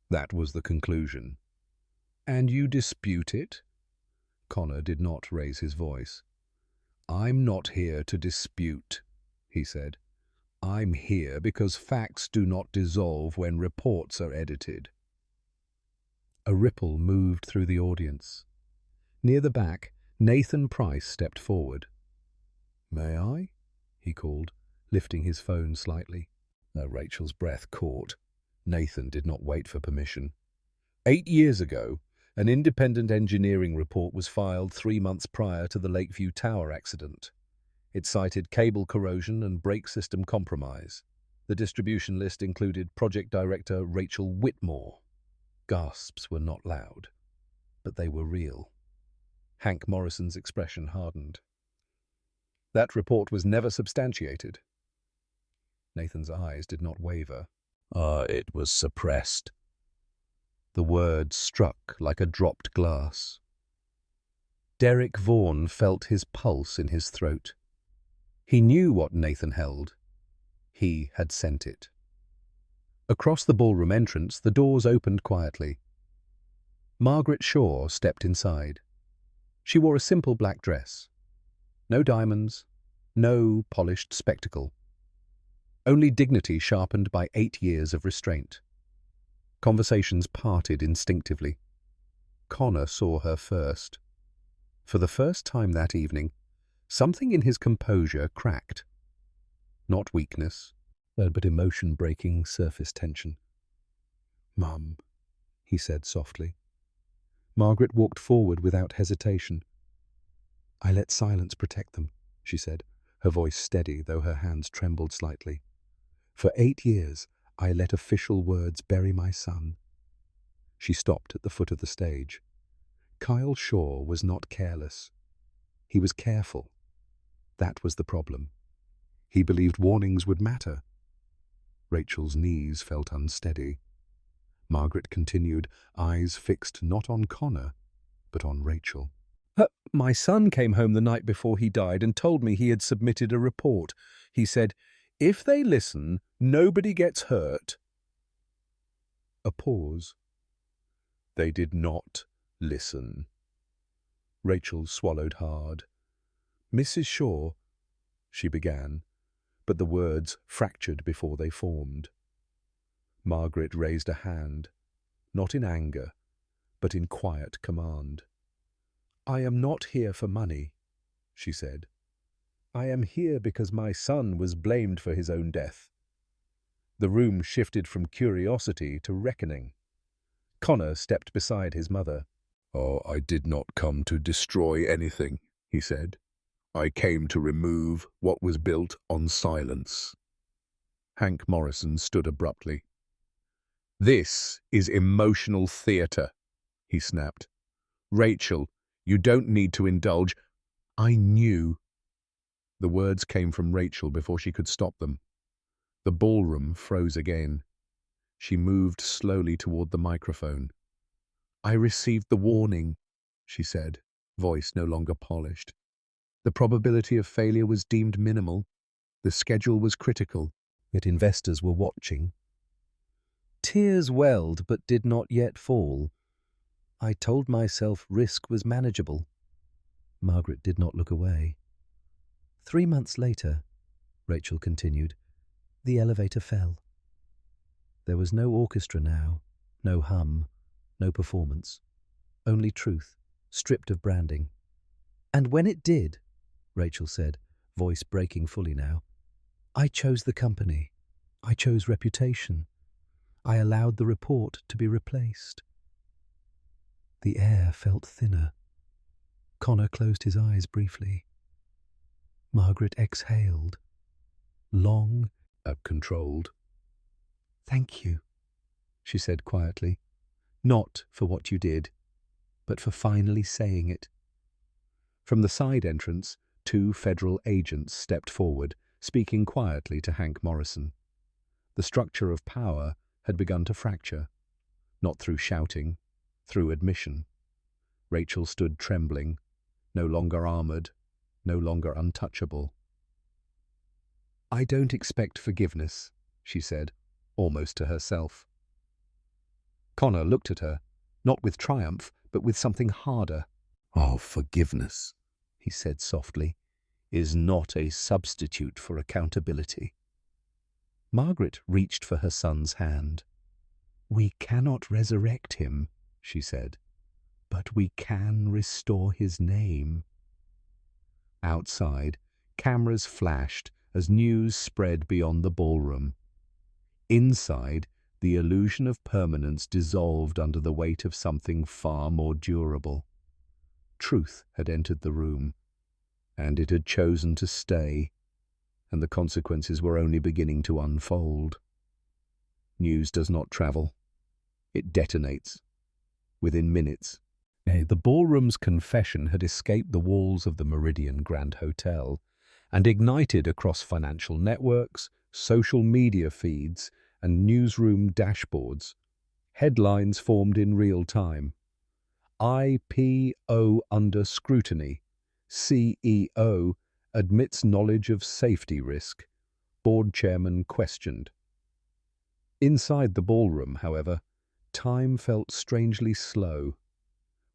"That was the conclusion." "And you dispute it?" Connor did not raise his voice. "I'm not here to dispute," he said. "I'm here because facts do not dissolve when reports are edited." A ripple moved through the audience. Near the back, Nathan Price stepped forward. "May I?" he called, lifting his phone slightly. Rachel's breath caught. Nathan did not wait for permission. 8 years ago, an independent engineering report was filed 3 months prior to the Lakeview Tower accident. It cited cable corrosion and brake system compromise. The distribution list included Project Director Rachel Whitmore. Gasps were not loud, but they were real. Hank Morrison's expression hardened. "That report was never substantiated." Nathan's eyes did not waver. It was suppressed." The word struck like a dropped glass. Derek Vaughan felt his pulse in his throat. He knew what Nathan held. He had sent it. Across the ballroom entrance, the doors opened quietly. Margaret Shaw stepped inside. She wore a simple black dress. No diamonds, no polished spectacle. Only dignity sharpened by 8 years of restraint. Conversations parted instinctively. Connor saw her first. For the first time that evening, something in his composure cracked. Not weakness, but emotion-breaking surface tension. "Mum," he said softly. Margaret walked forward without hesitation. "I let silence protect them," she said, her voice steady though her hands trembled slightly. "For 8 years, I let official words bury my son." She stopped at the foot of the stage. Kyle Shaw was not careless. He was careful. That was the problem. He believed warnings would matter. Rachel's knees felt unsteady. Margaret continued, eyes fixed not on Connor, but on Rachel. "My son came home the night before he died and told me he had submitted a report. He said, If they listen, nobody gets hurt. A pause. They did not listen. Rachel swallowed hard. "Mrs. Shaw," she began, but the words fractured before they formed. Margaret raised a hand, not in anger, but in quiet command. "I am not here for money," she said. "I am here because my son was blamed for his own death." The room shifted from curiosity to reckoning. Connor stepped beside his mother. "Oh, I did not come to destroy anything," he said. "I came to remove what was built on silence." Hank Morrison stood abruptly. "This is emotional theater," he snapped. "Rachel, you don't need to indulge." "I knew." The words came from Rachel before she could stop them. The ballroom froze again. She moved slowly toward the microphone. "I received the warning," she said, voice no longer polished. "The probability of failure was deemed minimal. The schedule was critical, yet investors were watching." Tears welled but did not yet fall. "I told myself risk was manageable." Margaret did not look away. 3 months later, Rachel continued, the elevator fell. There was no orchestra now, no hum, no performance, only truth, stripped of branding. "And when it did," Rachel said, voice breaking fully now, "I chose the company. I chose reputation. I allowed the report to be replaced." The air felt thinner. Connor closed his eyes briefly. Margaret exhaled, long, controlled. "Thank you," she said quietly, "not for what you did, but for finally saying it." From the side entrance, 2 federal agents stepped forward, speaking quietly to Hank Morrison. The structure of power had begun to fracture, not through shouting, through admission. Rachel stood trembling, no longer armored, no longer untouchable. "I don't expect forgiveness," she said, almost to herself. Connor looked at her, not with triumph, but with something harder. "Oh, forgiveness," he said softly, "is not a substitute for accountability." Margaret reached for her son's hand. "We cannot resurrect him," she said, "but we can restore his name." Outside, cameras flashed as news spread beyond the ballroom. Inside, the illusion of permanence dissolved under the weight of something far more durable. Truth had entered the room, and it had chosen to stay, and the consequences were only beginning to unfold. News does not travel. It detonates. Within minutes. The ballroom's confession had escaped the walls of the Meridian Grand Hotel and ignited across financial networks, social media feeds, and newsroom dashboards. Headlines formed in real time. "IPO under scrutiny. CEO admits knowledge of safety risk. Board chairman questioned." Inside the ballroom, however, time felt strangely slow.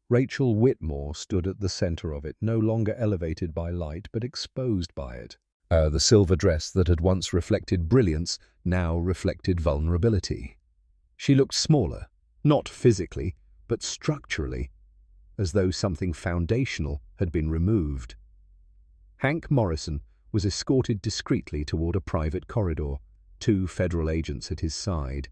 Rachel Whitmore stood at the center of it, no longer elevated by light, but exposed by it. The silver dress that had once reflected brilliance now reflected vulnerability. She looked smaller, not physically, but structurally, as though something foundational had been removed. Hank Morrison was escorted discreetly toward a private corridor, 2 federal agents at his side.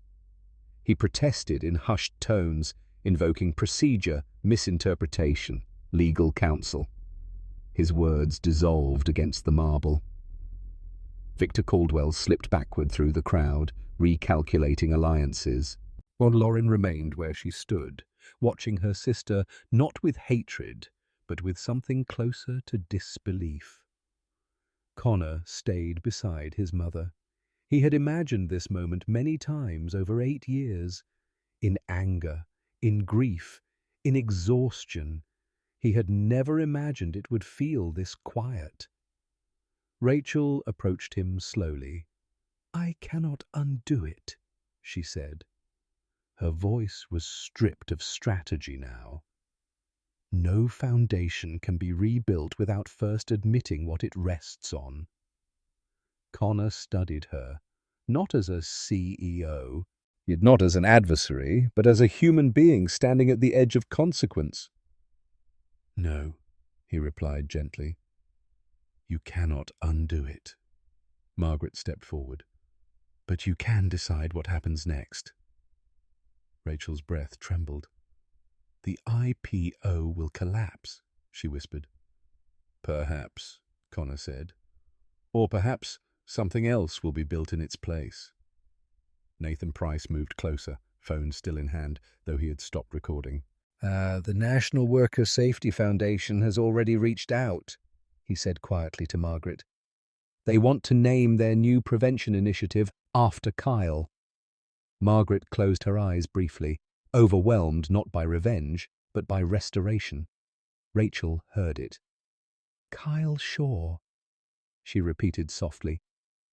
He protested in hushed tones, invoking procedure, misinterpretation, legal counsel. His words dissolved against the marble. Victor Caldwell slipped backward through the crowd, recalculating alliances, while Lauren remained where she stood, watching her sister not with hatred, but with something closer to disbelief. Connor stayed beside his mother. He had imagined this moment many times over 8 years. In anger, in grief, in exhaustion, he had never imagined it would feel this quiet. Rachel approached him slowly, I cannot undo it, she said. Her voice was stripped of strategy now. No foundation can be rebuilt without first admitting what it rests on. Connor studied her, not as a CEO, yet not as an adversary, but as a human being standing at the edge of consequence. No, he replied gently. You cannot undo it. Margaret stepped forward. But you can decide what happens next. Rachel's breath trembled. The IPO will collapse, she whispered. Perhaps, Connor said. Or perhaps something else will be built in its place. Nathan Price moved closer, phone still in hand, though he had stopped recording. The National Worker Safety Foundation has already reached out, he said quietly to Margaret. They want to name their new prevention initiative after Kyle. Margaret closed her eyes briefly, overwhelmed not by revenge, but by restoration. Rachel heard it. Kyle Shaw, she repeated softly,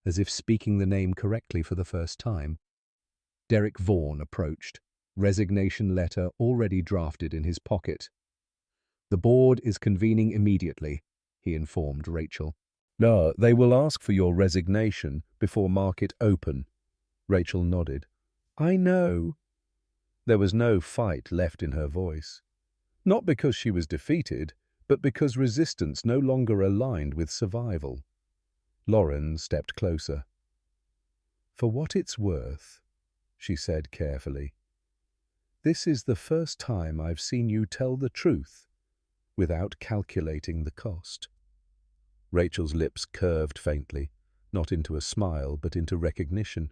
as if speaking the name correctly for the first time. Derek Vaughan approached, resignation letter already drafted in his pocket. The board is convening immediately, he informed Rachel. No, they will ask for your resignation before market open. Rachel nodded. I know. There was no fight left in her voice. Not because she was defeated, but because resistance no longer aligned with survival. Lauren stepped closer. For what it's worth, she said carefully, this is the first time I've seen you tell the truth without calculating the cost. Rachel's lips curved faintly, not into a smile, but into recognition.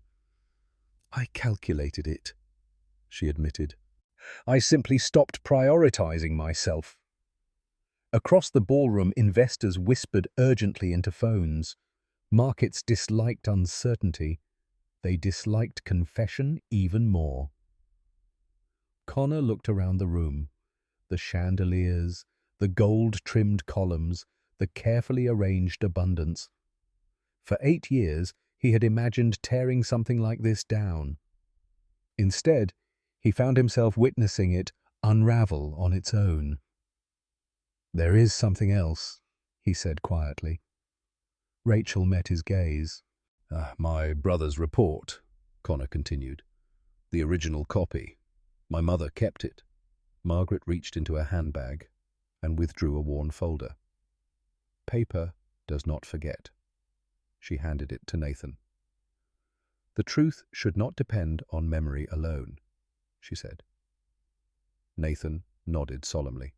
I calculated it, she admitted. I simply stopped prioritizing myself. Across the ballroom, investors whispered urgently into phones. Markets disliked uncertainty. They disliked confession even more. Connor looked around the room. The chandeliers, the gold-trimmed columns, the carefully arranged abundance. For 8 years, he had imagined tearing something like this down. Instead, he found himself witnessing it unravel on its own. There is something else, he said quietly. Rachel met his gaze. My brother's report, Connor continued. The original copy. My mother kept it. Margaret reached into her handbag and withdrew a worn folder. Paper does not forget. She handed it to Nathan. The truth should not depend on memory alone, she said. Nathan nodded solemnly.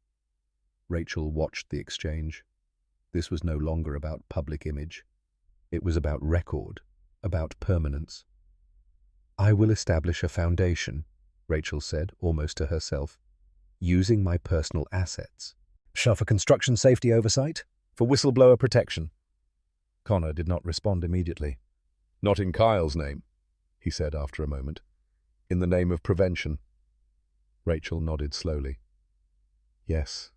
Rachel watched the exchange. This was no longer about public image. It was about record, about permanence. I will establish a foundation, Rachel said, almost to herself, using my personal assets. Shall for construction safety oversight? For whistleblower protection? Connor did not respond immediately. Not in Kyle's name, he said after a moment. In the name of prevention. Rachel nodded slowly. Yes.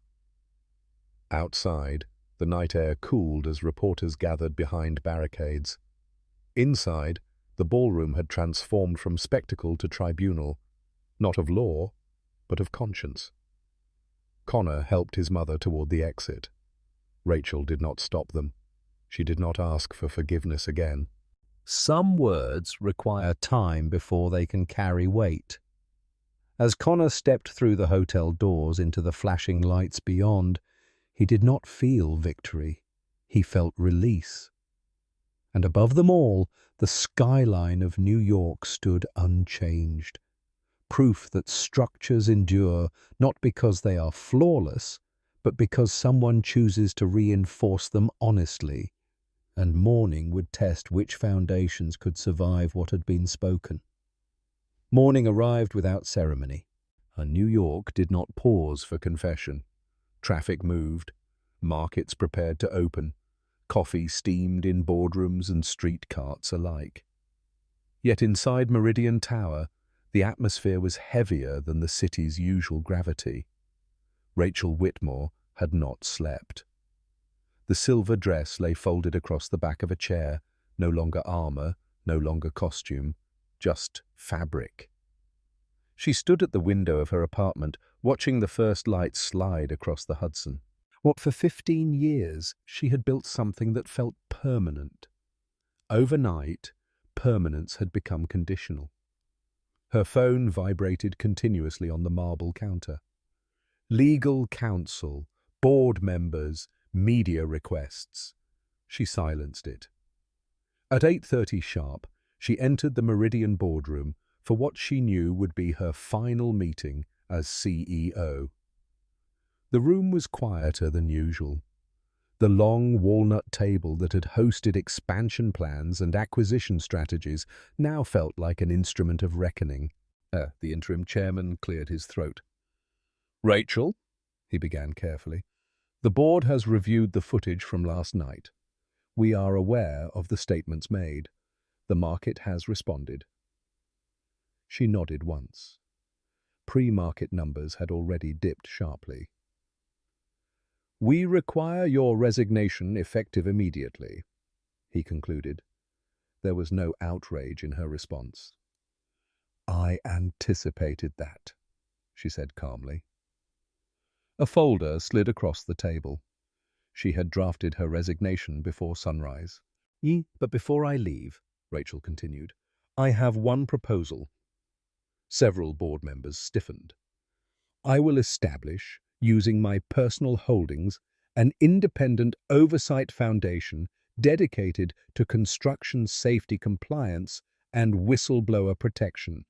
Outside, the night air cooled as reporters gathered behind barricades. Inside, the ballroom had transformed from spectacle to tribunal, not of law, but of conscience. Connor helped his mother toward the exit. Rachel did not stop them. She did not ask for forgiveness again. Some words require time before they can carry weight. As Connor stepped through the hotel doors into the flashing lights beyond, he did not feel victory. He felt release. And above them all, the skyline of New York stood unchanged. Proof that structures endure not because they are flawless, but because someone chooses to reinforce them honestly. And morning would test which foundations could survive what had been spoken. Morning arrived without ceremony, and New York did not pause for confession. Traffic moved, markets prepared to open, coffee steamed in boardrooms and street carts alike. Yet inside Meridian Tower, the atmosphere was heavier than the city's usual gravity. Rachel Whitmore had not slept. The silver dress lay folded across the back of a chair, no longer armor, no longer costume, just fabric. She stood at the window of her apartment, watching the first light slide across the Hudson. What for 15 years she had built something that felt permanent. Overnight, permanence had become conditional. Her phone vibrated continuously on the marble counter. Legal counsel, board members, media requests. She silenced it. At 8:30 sharp, she entered the Meridian boardroom for what she knew would be her final meeting as CEO. The room was quieter than usual. The long walnut table that had hosted expansion plans and acquisition strategies now felt like an instrument of reckoning. The interim chairman cleared his throat. "Rachel," he began carefully, "the board has reviewed the footage from last night. We are aware of the statements made. The market has responded." She nodded once. Pre-market numbers had already dipped sharply. "We require your resignation effective immediately," he concluded. There was no outrage in her response. "I anticipated that," she said calmly. A folder slid across the table. She had drafted her resignation before sunrise. "But before I leave," Rachel continued, "I have one proposal." Several board members stiffened. "I will establish, using my personal holdings, an independent oversight foundation dedicated to construction safety compliance and whistleblower protection.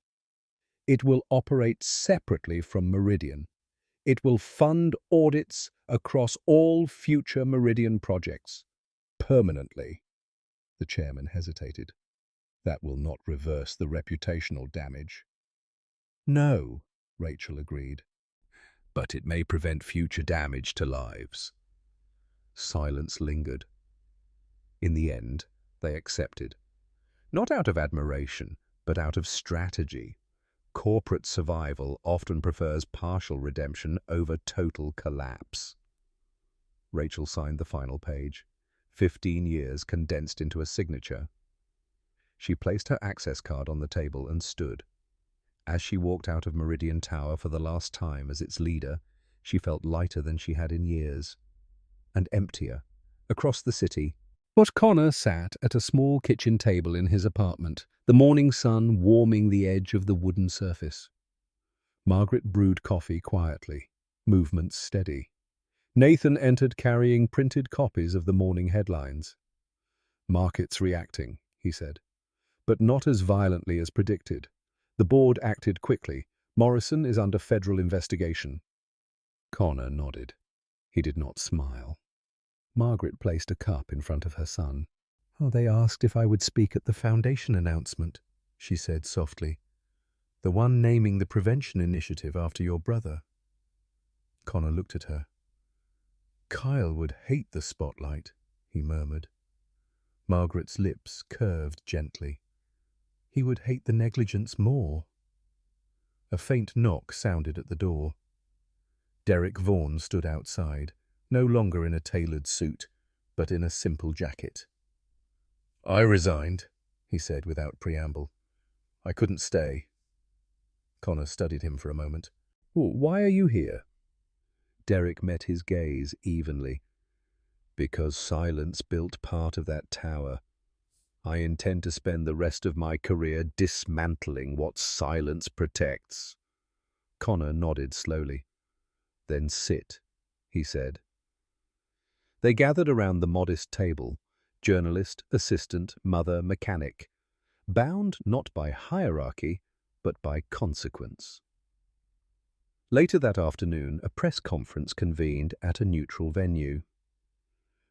It will operate separately from Meridian. It will fund audits across all future Meridian projects, permanently." The chairman hesitated. "That will not reverse the reputational damage." "No," Rachel agreed. "But it may prevent future damage to lives." Silence lingered. In the end, they accepted. Not out of admiration, but out of strategy. Corporate survival often prefers partial redemption over total collapse. Rachel signed the final page, 15 years condensed into a signature. She placed her access card on the table and stood. As she walked out of Meridian Tower for the last time as its leader, she felt lighter than she had in years, and emptier. Across the city, Connor sat at a small kitchen table in his apartment, the morning sun warming the edge of the wooden surface. Margaret brewed coffee quietly, movements steady. Nathan entered carrying printed copies of the morning headlines. "Markets reacting," he said, "but not as violently as predicted. The board acted quickly. Morrison is under federal investigation." Connor nodded. He did not smile. Margaret placed a cup in front of her son. "They asked if I would speak at the foundation announcement," she said softly. "The one naming the prevention initiative after your brother." Connor looked at her. "Kyle would hate the spotlight," he murmured. Margaret's lips curved gently. "He would hate the negligence more." A faint knock sounded at the door. Derek Vaughan stood outside, no longer in a tailored suit, but in a simple jacket. "I resigned," he said without preamble. "I couldn't stay." Connor studied him for a moment. "Why are you here?" Derek met his gaze evenly. "Because silence built part of that tower. I intend to spend the rest of my career dismantling what silence protects." Connor nodded slowly. "Then sit," he said. They gathered around the modest table, journalist, assistant, mother, mechanic, bound not by hierarchy, but by consequence. Later that afternoon, a press conference convened at a neutral venue.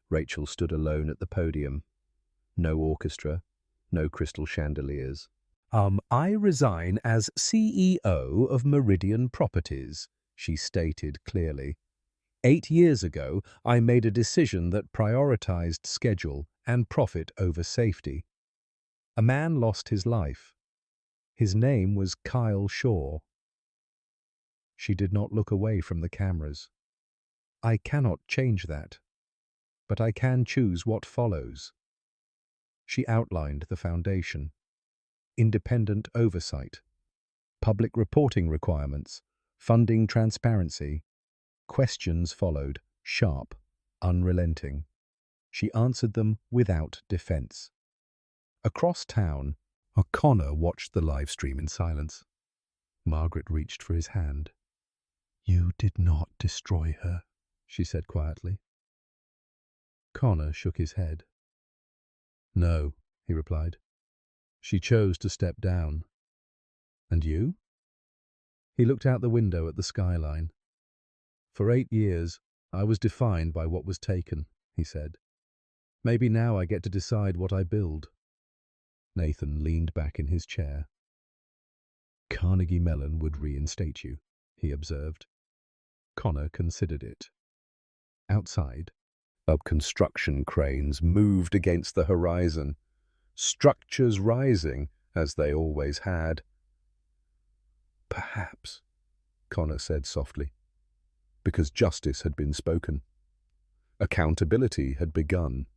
Rachel stood alone at the podium. No orchestra, no crystal chandeliers. "I resign as CEO of Meridian Properties," she stated clearly. 8 years ago, I made a decision that prioritized schedule and profit over safety. A man lost his life. His name was Kyle Shaw. She did not look away from the cameras. "I cannot change that, but I can choose what follows." She outlined the foundation: independent oversight, public reporting requirements, funding transparency. Questions followed, sharp, unrelenting. She answered them without defense. Across town, O'Connor watched the live stream in silence. Margaret reached for his hand. "You did not destroy her," she said quietly. Connor shook his head. "No," he replied. "She chose to step down." "And you?" He looked out the window at the skyline. "For 8 years, I was defined by what was taken," he said. "Maybe now I get to decide what I build." Nathan leaned back in his chair. "Carnegie Mellon would reinstate you," he observed. Connor considered it. Outside, construction cranes moved against the horizon, structures rising, as they always had. "Perhaps," Connor said softly, because justice had been spoken. Accountability had begun.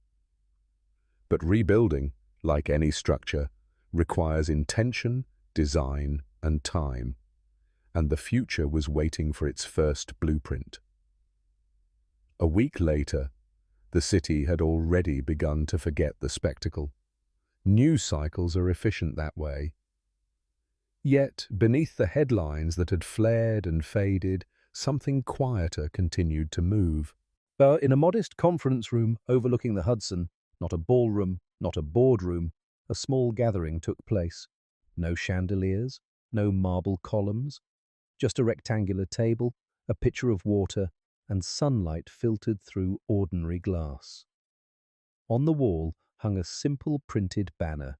But rebuilding, like any structure, requires intention, design, and time, and the future was waiting for its first blueprint. A week later, the city had already begun to forget the spectacle. News cycles are efficient that way. Yet, beneath the headlines that had flared and faded, something quieter continued to move. In a modest conference room overlooking the Hudson, not a ballroom, not a boardroom, a small gathering took place. No chandeliers, no marble columns, just a rectangular table, a pitcher of water, and sunlight filtered through ordinary glass. On the wall hung a simple printed banner: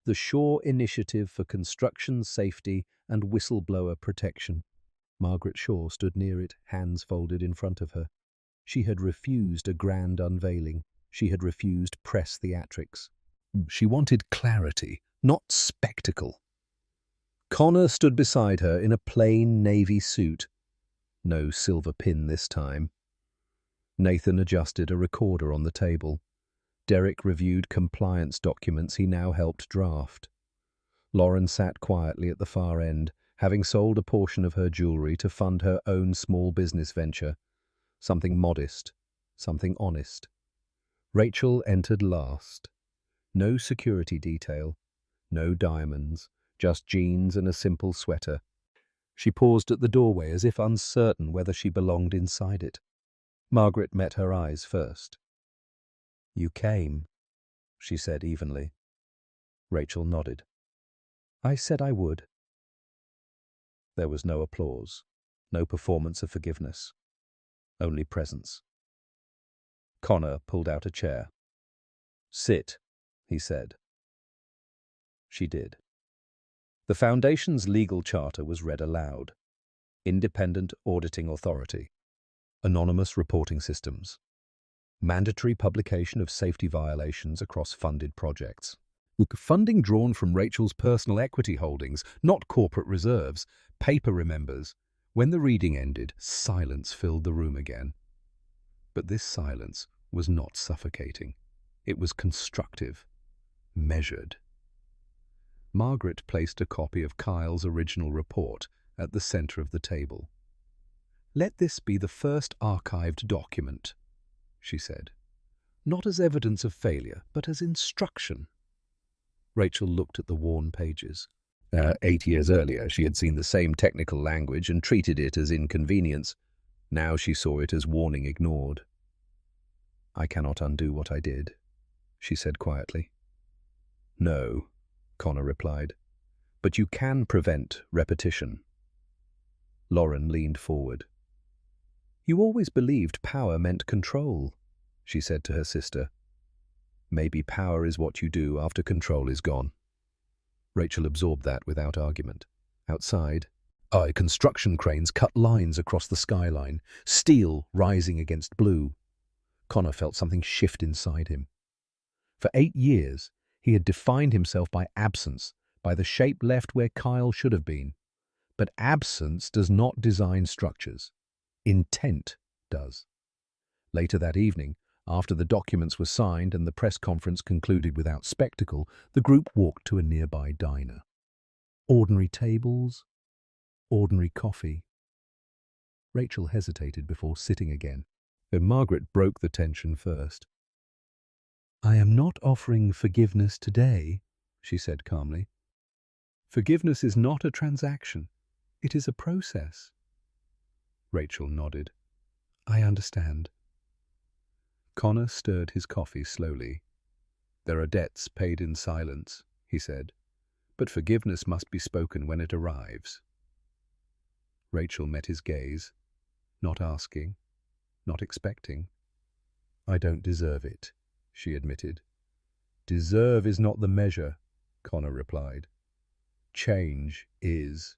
"The Shaw Initiative for Construction Safety and Whistleblower Protection." Margaret Shaw stood near it, hands folded in front of her. She had refused a grand unveiling. She had refused press theatrics. She wanted clarity, not spectacle. Connor stood beside her in a plain navy suit. No silver pin this time. Nathan adjusted a recorder on the table. Derek reviewed compliance documents he now helped draft. Lauren sat quietly at the far end, having sold a portion of her jewelry to fund her own small business venture. Something modest, something honest. Rachel entered last. No security detail, no diamonds, just jeans and a simple sweater. She paused at the doorway as if uncertain whether she belonged inside it. Margaret met her eyes first. "You came," she said evenly. Rachel nodded. "I said I would." There was no applause, no performance of forgiveness, only presence. Connor pulled out a chair. "Sit," he said. She did. The Foundation's legal charter was read aloud. Independent auditing authority. Anonymous reporting systems. Mandatory publication of safety violations across funded projects. Funding drawn from Rachel's personal equity holdings, not corporate reserves. Paper remembers. When the reading ended, silence filled the room again. But this silence was not suffocating. It was constructive, measured. Margaret placed a copy of Kyle's original report at the center of the table. "Let this be the first archived document," she said. "Not as evidence of failure, but as instruction." Rachel looked at the worn pages. 8 years earlier, she had seen the same technical language and treated it as inconvenience. Now she saw it as warning ignored. "I cannot undo what I did," she said quietly. "No," Connor replied, "but you can prevent repetition." Lauren leaned forward. "You always believed power meant control," she said to her sister. "Maybe power is what you do after control is gone." Rachel absorbed that without argument. Outside, construction cranes cut lines across the skyline, steel rising against blue. Connor felt something shift inside him. For 8 years, he had defined himself by absence, by the shape left where Kyle should have been. But absence does not design structures. Intent does. Later that evening, After the documents were signed and the press conference concluded without spectacle, the group walked to a nearby diner. Ordinary tables, ordinary coffee. Rachel hesitated before sitting again, and Margaret broke the tension first. "I am not offering forgiveness today," she said calmly. "Forgiveness is not a transaction. It is a process." Rachel nodded. "I understand." Connor stirred his coffee slowly. "There are debts paid in silence," he said, "but forgiveness must be spoken when it arrives." Rachel met his gaze, not asking, not expecting. "I don't deserve it," she admitted. "Deserve is not the measure," Connor replied. "Change is."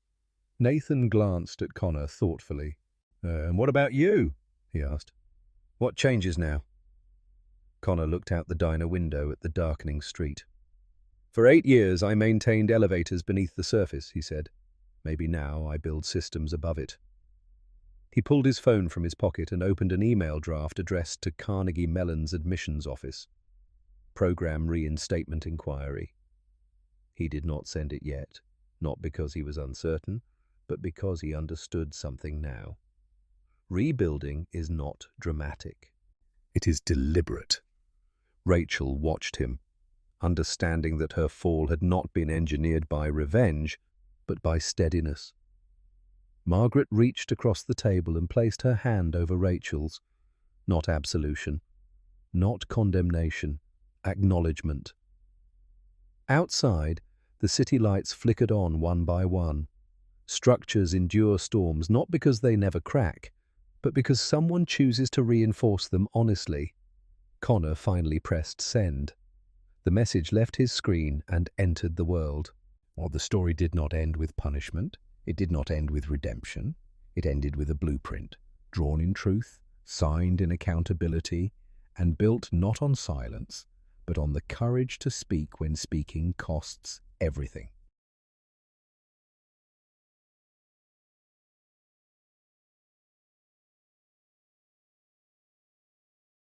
Nathan glanced at Connor thoughtfully. And what about you?" he asked. "What changes now?" Connor looked out the diner window at the darkening street. "For 8 years I maintained elevators beneath the surface," he said. "Maybe now I build systems above it." He pulled his phone from his pocket and opened an email draft addressed to Carnegie Mellon's admissions office. Program reinstatement inquiry. He did not send it yet, not because he was uncertain, but because he understood something now. Rebuilding is not dramatic. It is deliberate. Rachel watched him, understanding that her fall had not been engineered by revenge, but by steadiness. Margaret reached across the table and placed her hand over Rachel's. Not absolution, not condemnation, acknowledgement. Outside, the city lights flickered on one by one. Structures endure storms not because they never crack, but because someone chooses to reinforce them honestly. Connor finally pressed send. The message left his screen and entered the world. Well, the story did not end with punishment. It did not end with redemption. It ended with a blueprint, drawn in truth, signed in accountability, and built not on silence, but on the courage to speak when speaking costs everything.